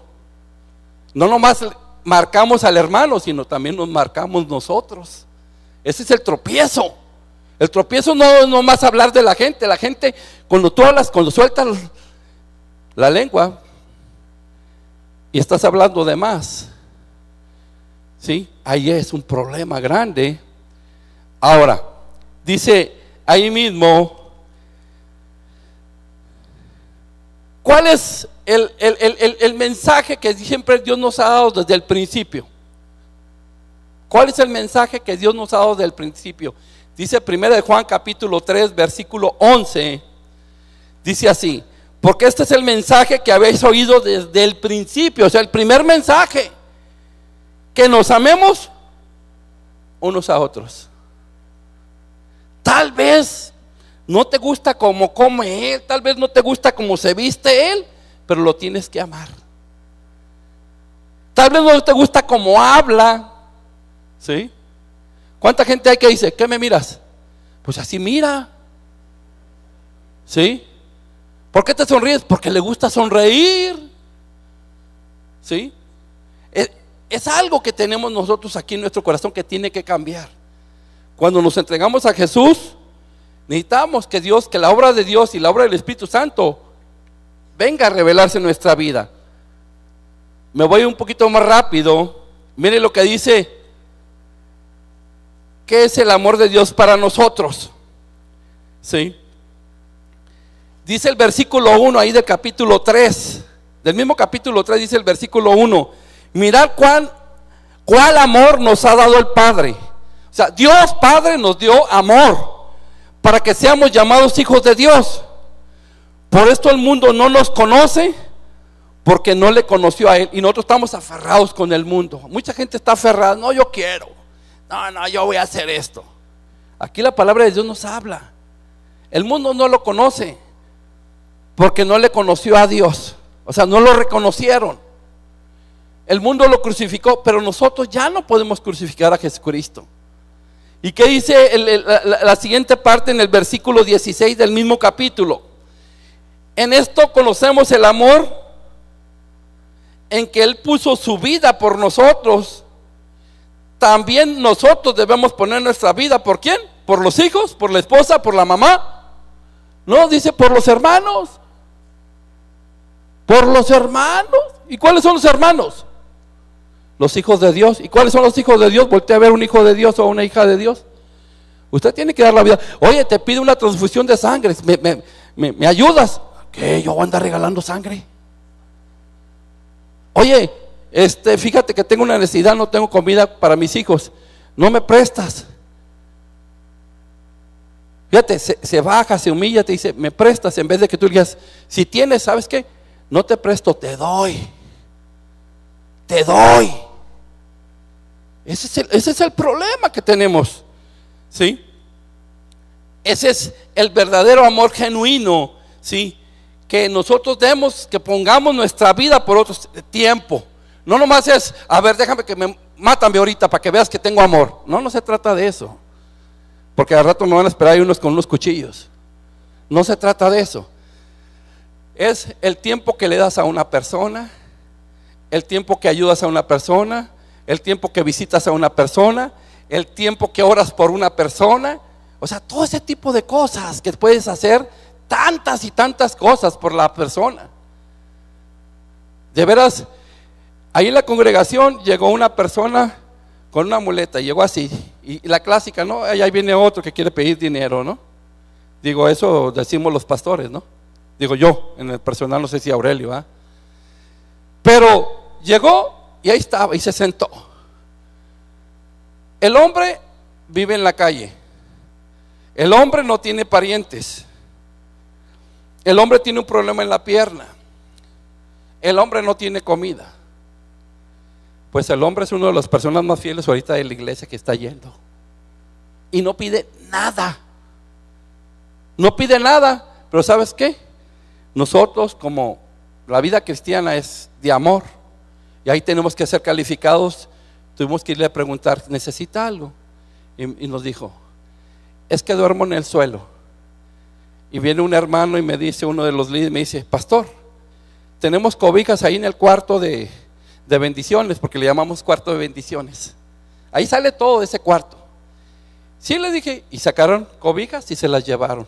Speaker 2: No nomás marcamos al hermano, sino también nos marcamos nosotros. Ese es el tropiezo. El tropiezo no es nomás hablar de la gente. La gente, cuando tú hablas, cuando sueltas la lengua y estás hablando de más, ¿sí?, ahí es un problema grande. Ahora, dice ahí mismo, ¿cuál es el mensaje que siempre Dios nos ha dado desde el principio? ¿Cuál es el mensaje que Dios nos ha dado desde el principio? Dice 1 de Juan capítulo 3 versículo 11, dice así: porque este es el mensaje que habéis oído desde el principio, o sea, el primer mensaje, que nos amemos unos a otros. Tal vez no te gusta cómo come él, tal vez no te gusta cómo se viste él, pero lo tienes que amar. Tal vez no te gusta cómo habla, ¿sí? ¿Cuánta gente hay que dice, ¿qué me miras? Pues así mira, ¿sí? ¿Por qué te sonríes? Porque le gusta sonreír, ¿sí? Es algo que tenemos nosotros aquí en nuestro corazón que tiene que cambiar. Cuando nos entregamos a Jesús, necesitamos que Dios, que la obra de Dios y la obra del Espíritu Santo venga a revelarse en nuestra vida. Me voy un poquito más rápido. Mire lo que dice, ¿qué es el amor de Dios para nosotros? ¿Sí? Dice el versículo 1 ahí del capítulo 3, del mismo capítulo 3, dice el versículo 1: mirad cuál amor nos ha dado el Padre. O sea, Dios Padre nos dio amor para que seamos llamados hijos de Dios. Por esto el mundo no nos conoce, porque no le conoció a Él. Y nosotros estamos aferrados con el mundo. Mucha gente está aferrada, no, yo quiero, no, yo voy a hacer esto. Aquí la palabra de Dios nos habla. El mundo no lo conoce porque no le conoció a Dios. O sea, no lo reconocieron. El mundo lo crucificó, pero nosotros ya no podemos crucificar a Jesucristo. ¿Y qué dice la siguiente parte en el versículo 16 del mismo capítulo? En esto conocemos el amor, en que Él puso su vida por nosotros. También nosotros debemos poner nuestra vida, ¿por quién? ¿Por los hijos? ¿Por la esposa? ¿Por la mamá? No, dice por los hermanos. Por los hermanos. ¿Y cuáles son los hermanos? Los hijos de Dios. ¿Y cuáles son los hijos de Dios? Voltea a ver un hijo de Dios o una hija de Dios. Usted tiene que dar la vida. Oye, te pide una transfusión de sangre, ¿me ayudas? ¿Qué? ¿Yo voy a andar regalando sangre? Oye, fíjate que tengo una necesidad, no tengo comida para mis hijos, ¿no me prestas? Fíjate, se baja, se humilla, te dice, ¿me prestas? En vez de que tú digas, si tienes, ¿sabes qué? No te presto, te doy. Te doy. Ese es el problema que tenemos, ¿sí? Ese es el verdadero amor genuino, ¿sí? Que nosotros demos, que pongamos nuestra vida por otros. Tiempo. No nomás es, a ver, déjame que mátame ahorita para que veas que tengo amor. No se trata de eso. Porque al rato me van a esperar ahí unos con unos cuchillos. No se trata de eso. Es el tiempo que le das a una persona, el tiempo que ayudas a una persona, el tiempo que visitas a una persona, el tiempo que oras por una persona. O sea, todo ese tipo de cosas que puedes hacer, tantas y tantas cosas por la persona. De veras, ahí en la congregación llegó una persona con una muleta, llegó así, y la clásica, ¿no? Ahí viene otro que quiere pedir dinero, ¿no? Digo, eso decimos los pastores, ¿no? Digo yo, en el personal, no sé si Aurelio, ¿ah? Pero llegó y ahí estaba y se sentó. El hombre vive en la calle. El hombre no tiene parientes. el hombre tiene un problema en la pierna. El hombre no tiene comida. Pues el hombre es una de las personas más fieles ahorita de la iglesia que está yendo. Y no pide nada. No pide nada. Pero ¿sabes qué? Nosotros, como la vida cristiana es de amor, y ahí tenemos que ser calificados, tuvimos que irle a preguntar, ¿necesita algo? Y nos dijo, es que duermo en el suelo. Y viene un hermano y me dice, uno de los líderes, me dice, pastor, tenemos cobijas ahí en el cuarto de bendiciones, porque le llamamos cuarto de bendiciones. Ahí sale todo de ese cuarto. Sí, le dije, y sacaron cobijas y se las llevaron.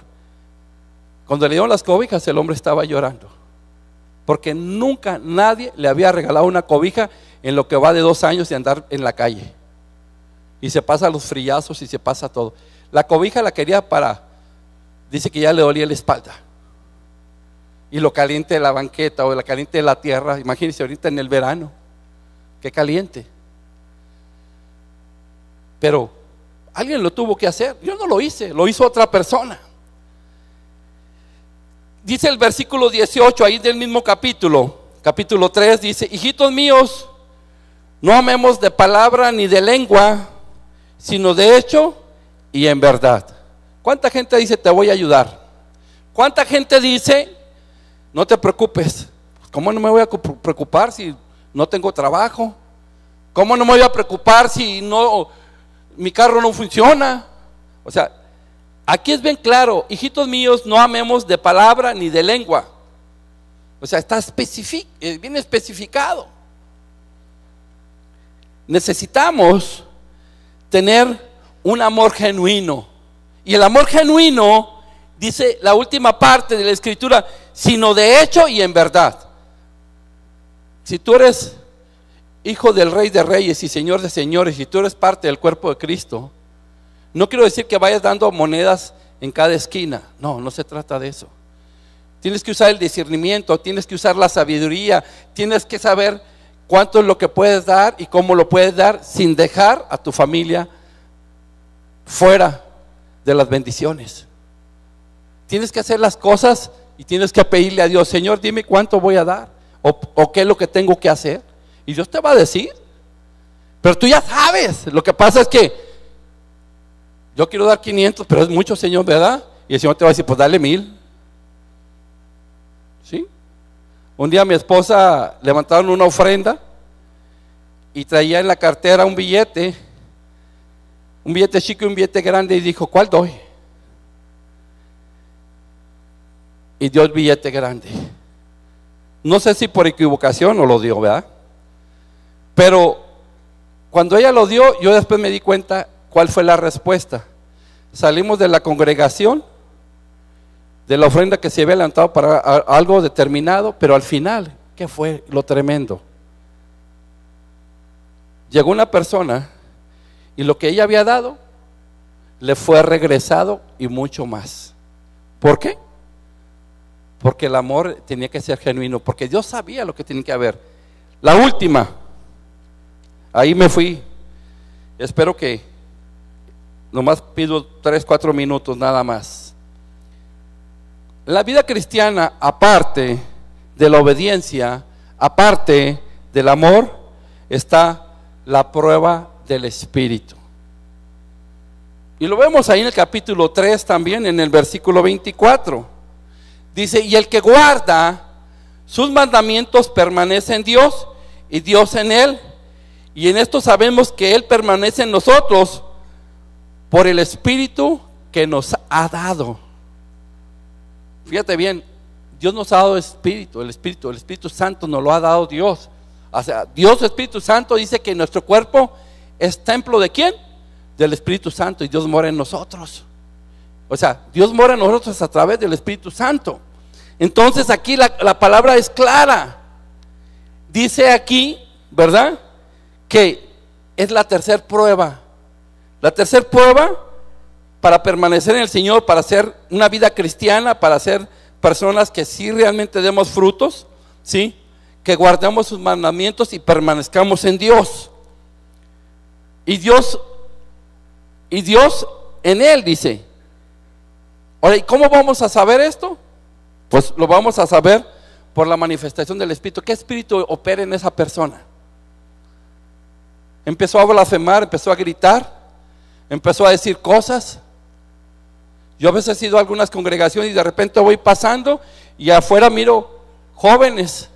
Speaker 2: Cuando le dieron las cobijas, el hombre estaba llorando, porque nunca nadie le había regalado una cobija en lo que va de 2 años de andar en la calle. Y se pasa los frillazos y se pasa todo. La cobija la quería dice que ya le dolía la espalda. Y lo caliente de la banqueta o la caliente de la tierra, imagínense ahorita en el verano, qué caliente. Pero alguien lo tuvo que hacer, yo no lo hice, lo hizo otra persona. Dice el versículo 18 ahí del mismo capítulo 3, dice, hijitos míos, no amemos de palabra ni de lengua, sino de hecho y en verdad. ¿Cuánta gente dice te voy a ayudar? ¿Cuánta gente dice no te preocupes? ¿Cómo no me voy a preocupar si no tengo trabajo? ¿Cómo no me voy a preocupar si mi carro no funciona? O sea, aquí es bien claro, hijitos míos, no amemos de palabra ni de lengua. O sea, está bien especificado. Necesitamos tener un amor genuino. Y el amor genuino, dice la última parte de la escritura, sino de hecho y en verdad. Si tú eres hijo del Rey de Reyes y Señor de Señores, y tú eres parte del cuerpo de Cristo, no quiero decir que vayas dando monedas en cada esquina. No se trata de eso. Tienes que usar el discernimiento, tienes que usar la sabiduría, tienes que saber cuánto es lo que puedes dar y cómo lo puedes dar sin dejar a tu familia fuera de las bendiciones. Tienes que hacer las cosas y tienes que pedirle a Dios, Señor, dime cuánto voy a dar o qué es lo que tengo que hacer. Y Dios te va a decir, pero tú ya sabes. Lo que pasa es que yo quiero dar 500, pero es mucho, Señor, ¿verdad? Y el Señor te va a decir, pues dale 1000. ¿Sí? Un día a mi esposa levantaron una ofrenda y traía en la cartera un billete chico y un billete grande, y dijo, ¿cuál doy? Y dio el billete grande. No sé si por equivocación o lo dio, ¿verdad? Pero cuando ella lo dio, yo después me di cuenta cuál fue la respuesta. Salimos de la congregación, de la ofrenda que se había levantado para algo determinado, pero al final, ¿qué fue lo tremendo? Llegó una persona y lo que ella había dado le fue regresado y mucho más. ¿Por qué? Porque el amor tenía que ser genuino, porque Dios sabía lo que tenía que haber. La última, ahí me fui. Espero que nomás pido 3-4 minutos nada más. La vida cristiana, aparte de la obediencia, aparte del amor, está la prueba del Espíritu. Y lo vemos ahí en el capítulo 3 también, en el versículo 24. Dice, y el que guarda sus mandamientos permanece en Dios y Dios en él. Y en esto sabemos que Él permanece en nosotros por el Espíritu que nos ha dado. Fíjate bien, Dios nos ha dado el Espíritu Santo nos lo ha dado Dios. O sea, Dios, Espíritu Santo, dice que nuestro cuerpo es templo ¿de quién? Del Espíritu Santo, y Dios mora en nosotros. O sea, Dios mora en nosotros a través del Espíritu Santo. Entonces aquí la palabra es clara. Dice aquí, ¿verdad?, que es la tercera prueba. La tercera prueba para permanecer en el Señor, para hacer una vida cristiana, para ser personas que sí realmente demos frutos, ¿sí?, que guardemos sus mandamientos y permanezcamos en Dios. Y Dios en Él, dice. Ahora, ¿y cómo vamos a saber esto? Pues lo vamos a saber por la manifestación del Espíritu. ¿Qué espíritu opera en esa persona? Empezó a blasfemar, empezó a gritar, empezó a decir cosas. Yo a veces he ido a algunas congregaciones y de repente voy pasando y afuera miro jóvenes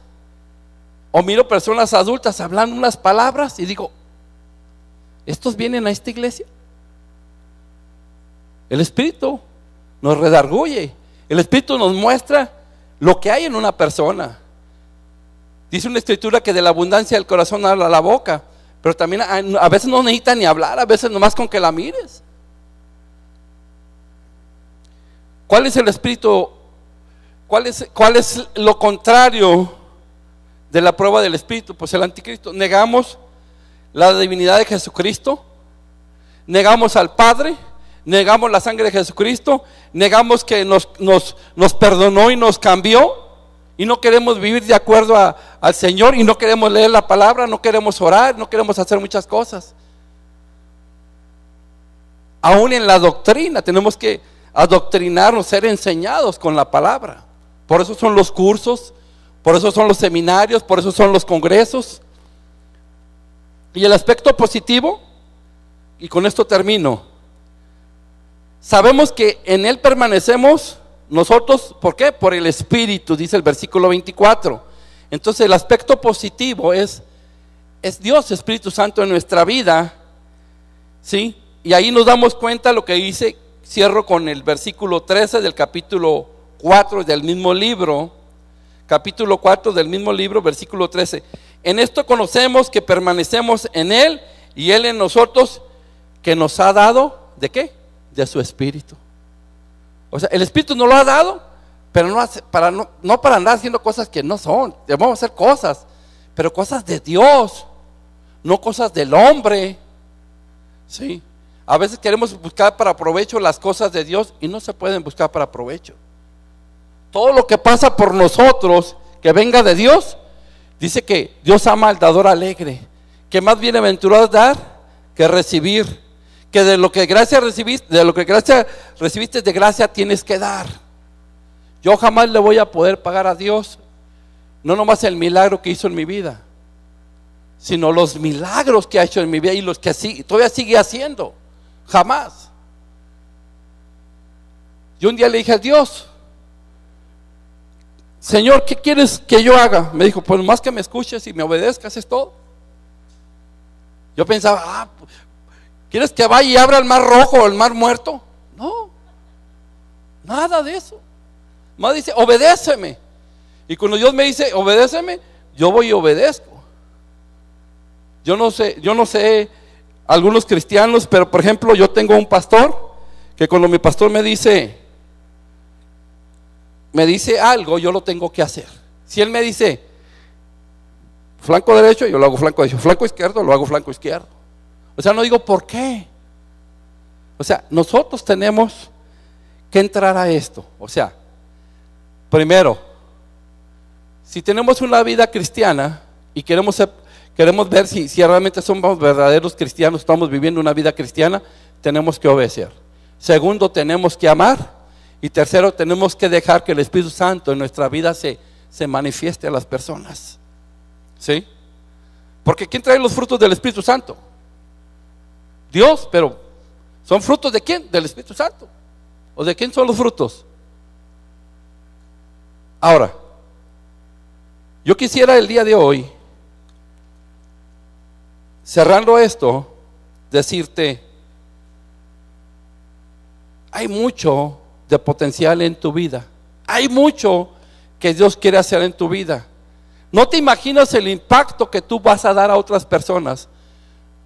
Speaker 2: o miro personas adultas hablando unas palabras y digo, ¿estos vienen a esta iglesia? El Espíritu nos redarguye, el Espíritu nos muestra lo que hay en una persona. Dice una escritura que de la abundancia del corazón habla la boca, pero también a veces no necesita ni hablar, a veces nomás con que la mires. ¿Cuál es el espíritu? ¿Cuál es lo contrario de la prueba del Espíritu? Pues el anticristo. Negamos la divinidad de Jesucristo, negamos al Padre, negamos la sangre de Jesucristo, negamos que nos perdonó y nos cambió, y no queremos vivir de acuerdo al Señor, y no queremos leer la palabra, no queremos orar, no queremos hacer muchas cosas. Aún en la doctrina tenemos que adoctrinarnos, ser enseñados con la palabra. Por eso son los cursos, por eso son los seminarios, por eso son los congresos. Y el aspecto positivo, y con esto termino, sabemos que en Él permanecemos nosotros. ¿Por qué? Por el Espíritu, dice el versículo 24. Entonces el aspecto positivo es Dios, Espíritu Santo en nuestra vida, ¿sí? Y ahí nos damos cuenta lo que dice. Cierro con el versículo 13 del capítulo 4 del mismo libro. Capítulo 4 del mismo libro, versículo 13. En esto conocemos que permanecemos en Él y Él en nosotros, que nos ha dado, ¿de qué? De su Espíritu. O sea, el Espíritu nos lo ha dado, pero no para andar haciendo cosas que no son. Debemos hacer cosas, pero cosas de Dios, no cosas del hombre. Sí. A veces queremos buscar para provecho las cosas de Dios y no se pueden buscar para provecho. Todo lo que pasa por nosotros, que venga de Dios, dice que Dios ama al dador alegre, que más bienaventurado es dar que recibir, que de lo que gracia recibiste, de gracia tienes que dar. Yo jamás le voy a poder pagar a Dios, no nomás el milagro que hizo en mi vida, sino los milagros que ha hecho en mi vida y los que todavía sigue haciendo. Jamás. Yo un día le dije a Dios, Señor, ¿qué quieres que yo haga? Me dijo, pues más que me escuches y me obedezcas, es todo. Yo pensaba, ¿quieres que vaya y abra el mar rojo o el mar muerto? No, nada de eso. Más dice, obedéceme. Y cuando Dios me dice, obedéceme, yo voy y obedezco. Yo no sé algunos cristianos, pero por ejemplo yo tengo un pastor que cuando mi pastor me dice algo, yo lo tengo que hacer. Si él me dice flanco derecho, yo lo hago flanco derecho, flanco izquierdo, lo hago flanco izquierdo. O sea, no digo por qué. O sea, nosotros tenemos que entrar a esto. O sea, primero, si tenemos una vida cristiana y queremos ver si realmente somos verdaderos cristianos, estamos viviendo una vida cristiana, tenemos que obedecer. Segundo, tenemos que amar. Y tercero, tenemos que dejar que el Espíritu Santo en nuestra vida se manifieste a las personas. ¿Sí? Porque ¿quién trae los frutos del Espíritu Santo? Dios, pero ¿son frutos de quién? Del Espíritu Santo. ¿O de quién son los frutos? Ahora, yo quisiera el día de hoy, cerrando esto, decirte, hay mucho de potencial en tu vida, hay mucho que Dios quiere hacer en tu vida. No te imaginas el impacto que tú vas a dar a otras personas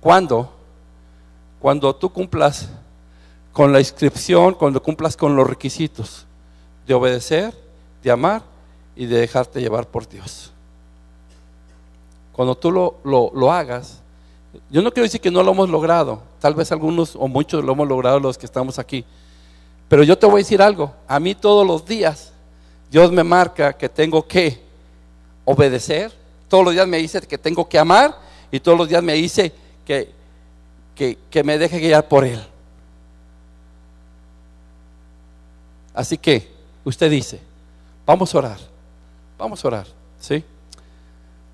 Speaker 2: cuando tú cumplas con la inscripción, cuando cumplas con los requisitos de obedecer, de amar y de dejarte llevar por Dios. Cuando tú lo hagas, yo no quiero decir que no lo hemos logrado, tal vez algunos o muchos lo hemos logrado los que estamos aquí, pero yo te voy a decir algo, a mí todos los días Dios me marca que tengo que obedecer, todos los días me dice que tengo que amar y todos los días me dice que me deje guiar por Él. Así que usted dice, Vamos a orar. Vamos a orar, ¿sí?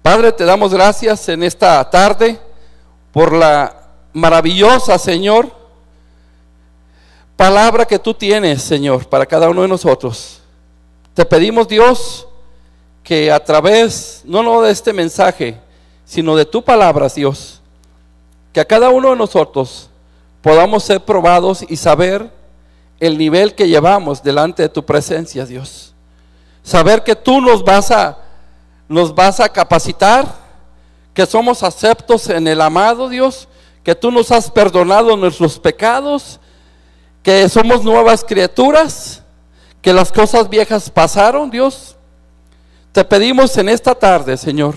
Speaker 2: Padre, te damos gracias en esta tarde por la maravillosa, Señor, palabra que tú tienes, Señor, para cada uno de nosotros. Te pedimos, Dios, que a través, no de este mensaje, sino de tu palabra, Dios, que a cada uno de nosotros podamos ser probados y saber el nivel que llevamos delante de tu presencia, Dios. Saber que tú nos vas a capacitar, que somos aceptos en el amado, Dios, que tú nos has perdonado nuestros pecados, que somos nuevas criaturas, que las cosas viejas pasaron, Dios. Te pedimos en esta tarde, Señor,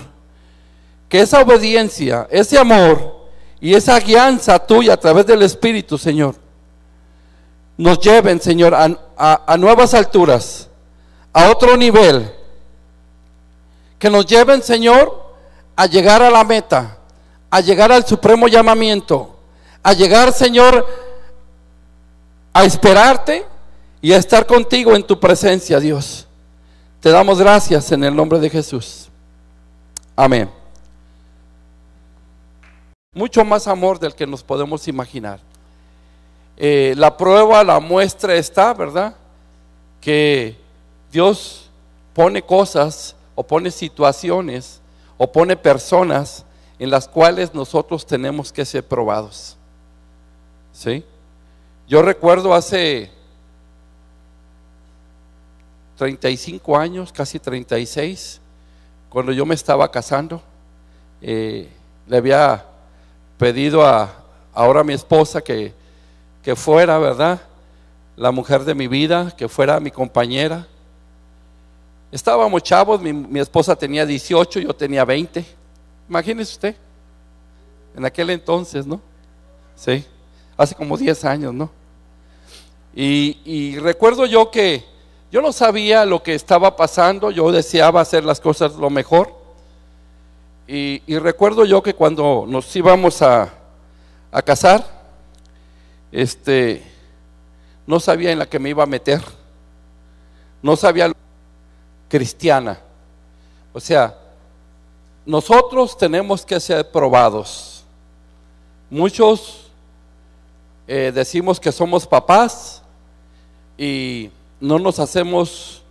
Speaker 2: que esa obediencia, ese amor y esa guianza tuya a través del Espíritu, Señor, nos lleven, Señor, a nuevas alturas, a otro nivel, que nos lleven, Señor, a llegar a la meta, a llegar al supremo llamamiento, a llegar, Señor, a esperarte y a estar contigo en tu presencia, Dios. Te damos gracias en el nombre de Jesús. Amén. Mucho más amor del que nos podemos imaginar. La prueba, la muestra está, ¿verdad? Que Dios pone cosas o pone situaciones o pone personas en las cuales nosotros tenemos que ser probados. ¿Sí? Yo recuerdo hace 35 años, casi 36, cuando yo me estaba casando, le había pedido ahora a mi esposa que fuera, ¿verdad?, la mujer de mi vida, que fuera mi compañera. Estábamos chavos, mi esposa tenía 18, yo tenía 20. Imagínese usted, en aquel entonces, ¿no? Sí, hace como 10 años, ¿no? Y recuerdo yo que yo no sabía lo que estaba pasando, yo deseaba hacer las cosas lo mejor. Y recuerdo yo que cuando nos íbamos a casar, no sabía en la que me iba a meter, no sabía cristiana. O sea, nosotros tenemos que ser probados. Muchos decimos que somos papás y no nos hacemos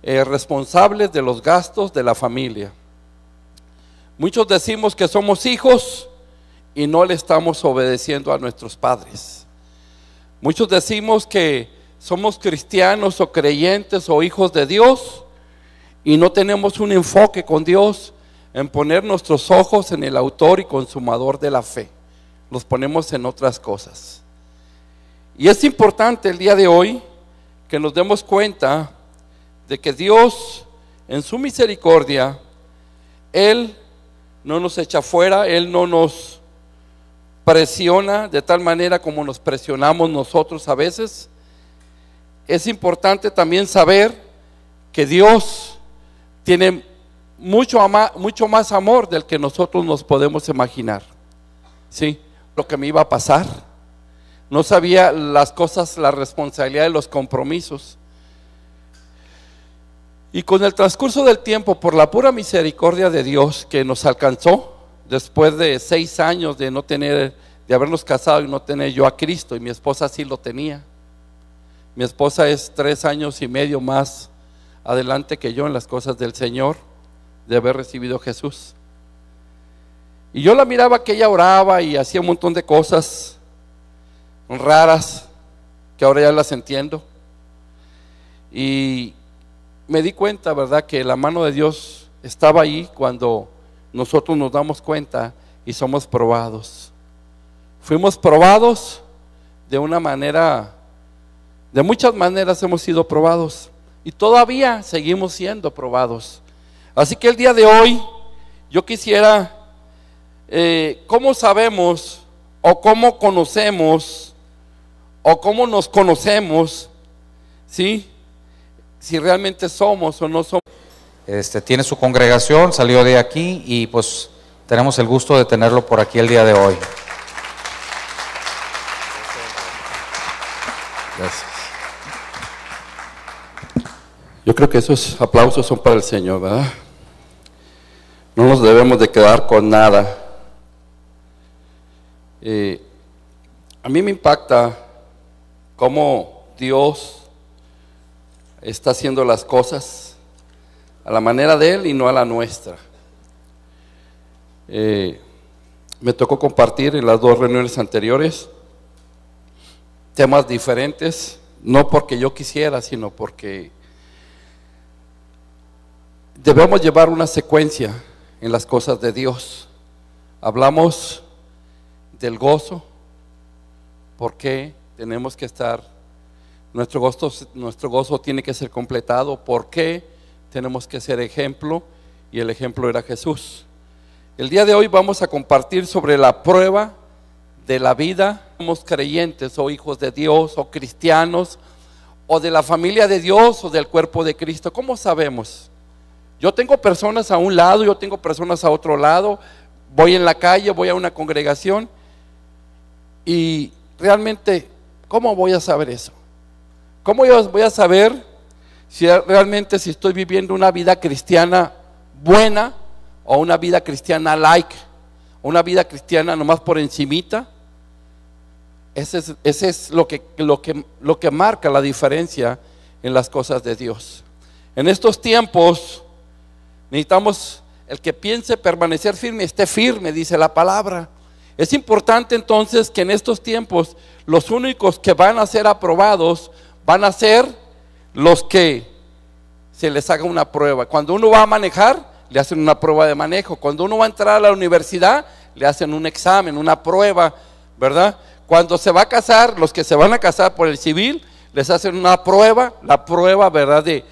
Speaker 2: responsables de los gastos de la familia. Muchos decimos que somos hijos y no le estamos obedeciendo a nuestros padres. Muchos decimos que somos cristianos o creyentes o hijos de Dios y no tenemos un enfoque con Dios en poner nuestros ojos en el autor y consumador de la fe. Los ponemos en otras cosas. Y es importante el día de hoy que nos demos cuenta de que Dios, en su misericordia, Él no nos echa fuera, Él no nos presiona de tal manera como nos presionamos nosotros a veces. Es importante también saber que Dios tiene mucho más amor del que nosotros nos podemos imaginar. ¿Sí? Lo que me iba a pasar, no sabía las cosas, la responsabilidad de los compromisos. Y con el transcurso del tiempo, por la pura misericordia de Dios que nos alcanzó, después de 6 años de de habernos casado y no tener yo a Cristo, y mi esposa sí lo tenía. Mi esposa es 3 años y medio más adelante que yo en las cosas del Señor, de haber recibido a Jesús. Y yo la miraba que ella oraba y hacía un montón de cosas raras, que ahora ya las entiendo. Y me di cuenta, ¿verdad?, que la mano de Dios estaba ahí cuando nosotros nos damos cuenta y somos probados. Fuimos probados de una manera, de muchas maneras hemos sido probados y todavía seguimos siendo probados. Así que el día de hoy yo quisiera, ¿cómo sabemos o cómo conocemos o cómo nos conocemos, ¿sí?, si realmente somos o no somos?
Speaker 1: Tiene su congregación, salió de aquí y pues tenemos el gusto de tenerlo por aquí el día de hoy.
Speaker 2: Gracias. Yo creo que esos aplausos son para el Señor, ¿verdad? No nos debemos de quedar con nada. A mí me impacta cómo Dios está haciendo las cosas a la manera de Él y no a la nuestra. Me tocó compartir en las 2 reuniones anteriores temas diferentes, no porque yo quisiera, sino porque debemos llevar una secuencia en las cosas de Dios. Hablamos del gozo, porque tenemos que estar, nuestro gozo tiene que ser completado, porque tenemos que ser ejemplo, y el ejemplo era Jesús. El día de hoy vamos a compartir sobre la prueba de la vida. Somos creyentes o hijos de Dios o cristianos o de la familia de Dios o del cuerpo de Cristo. ¿Cómo sabemos? Yo tengo personas a un lado, yo tengo personas a otro lado, voy en la calle, voy a una congregación y realmente, ¿cómo voy a saber eso? ¿Cómo yo voy a saber si realmente si estoy viviendo una vida cristiana buena o una vida cristiana light, una vida cristiana nomás por encimita? Ese es lo que marca la diferencia en las cosas de Dios. En estos tiempos necesitamos el que piense permanecer firme, esté firme, dice la palabra. Es importante entonces que en estos tiempos los únicos que van a ser aprobados van a ser los que se les haga una prueba. Cuando uno va a manejar, le hacen una prueba de manejo. Cuando uno va a entrar a la universidad, le hacen un examen, una prueba, ¿verdad? Cuando se va a casar, los que se van a casar por el civil, les hacen una prueba, la prueba, ¿verdad? De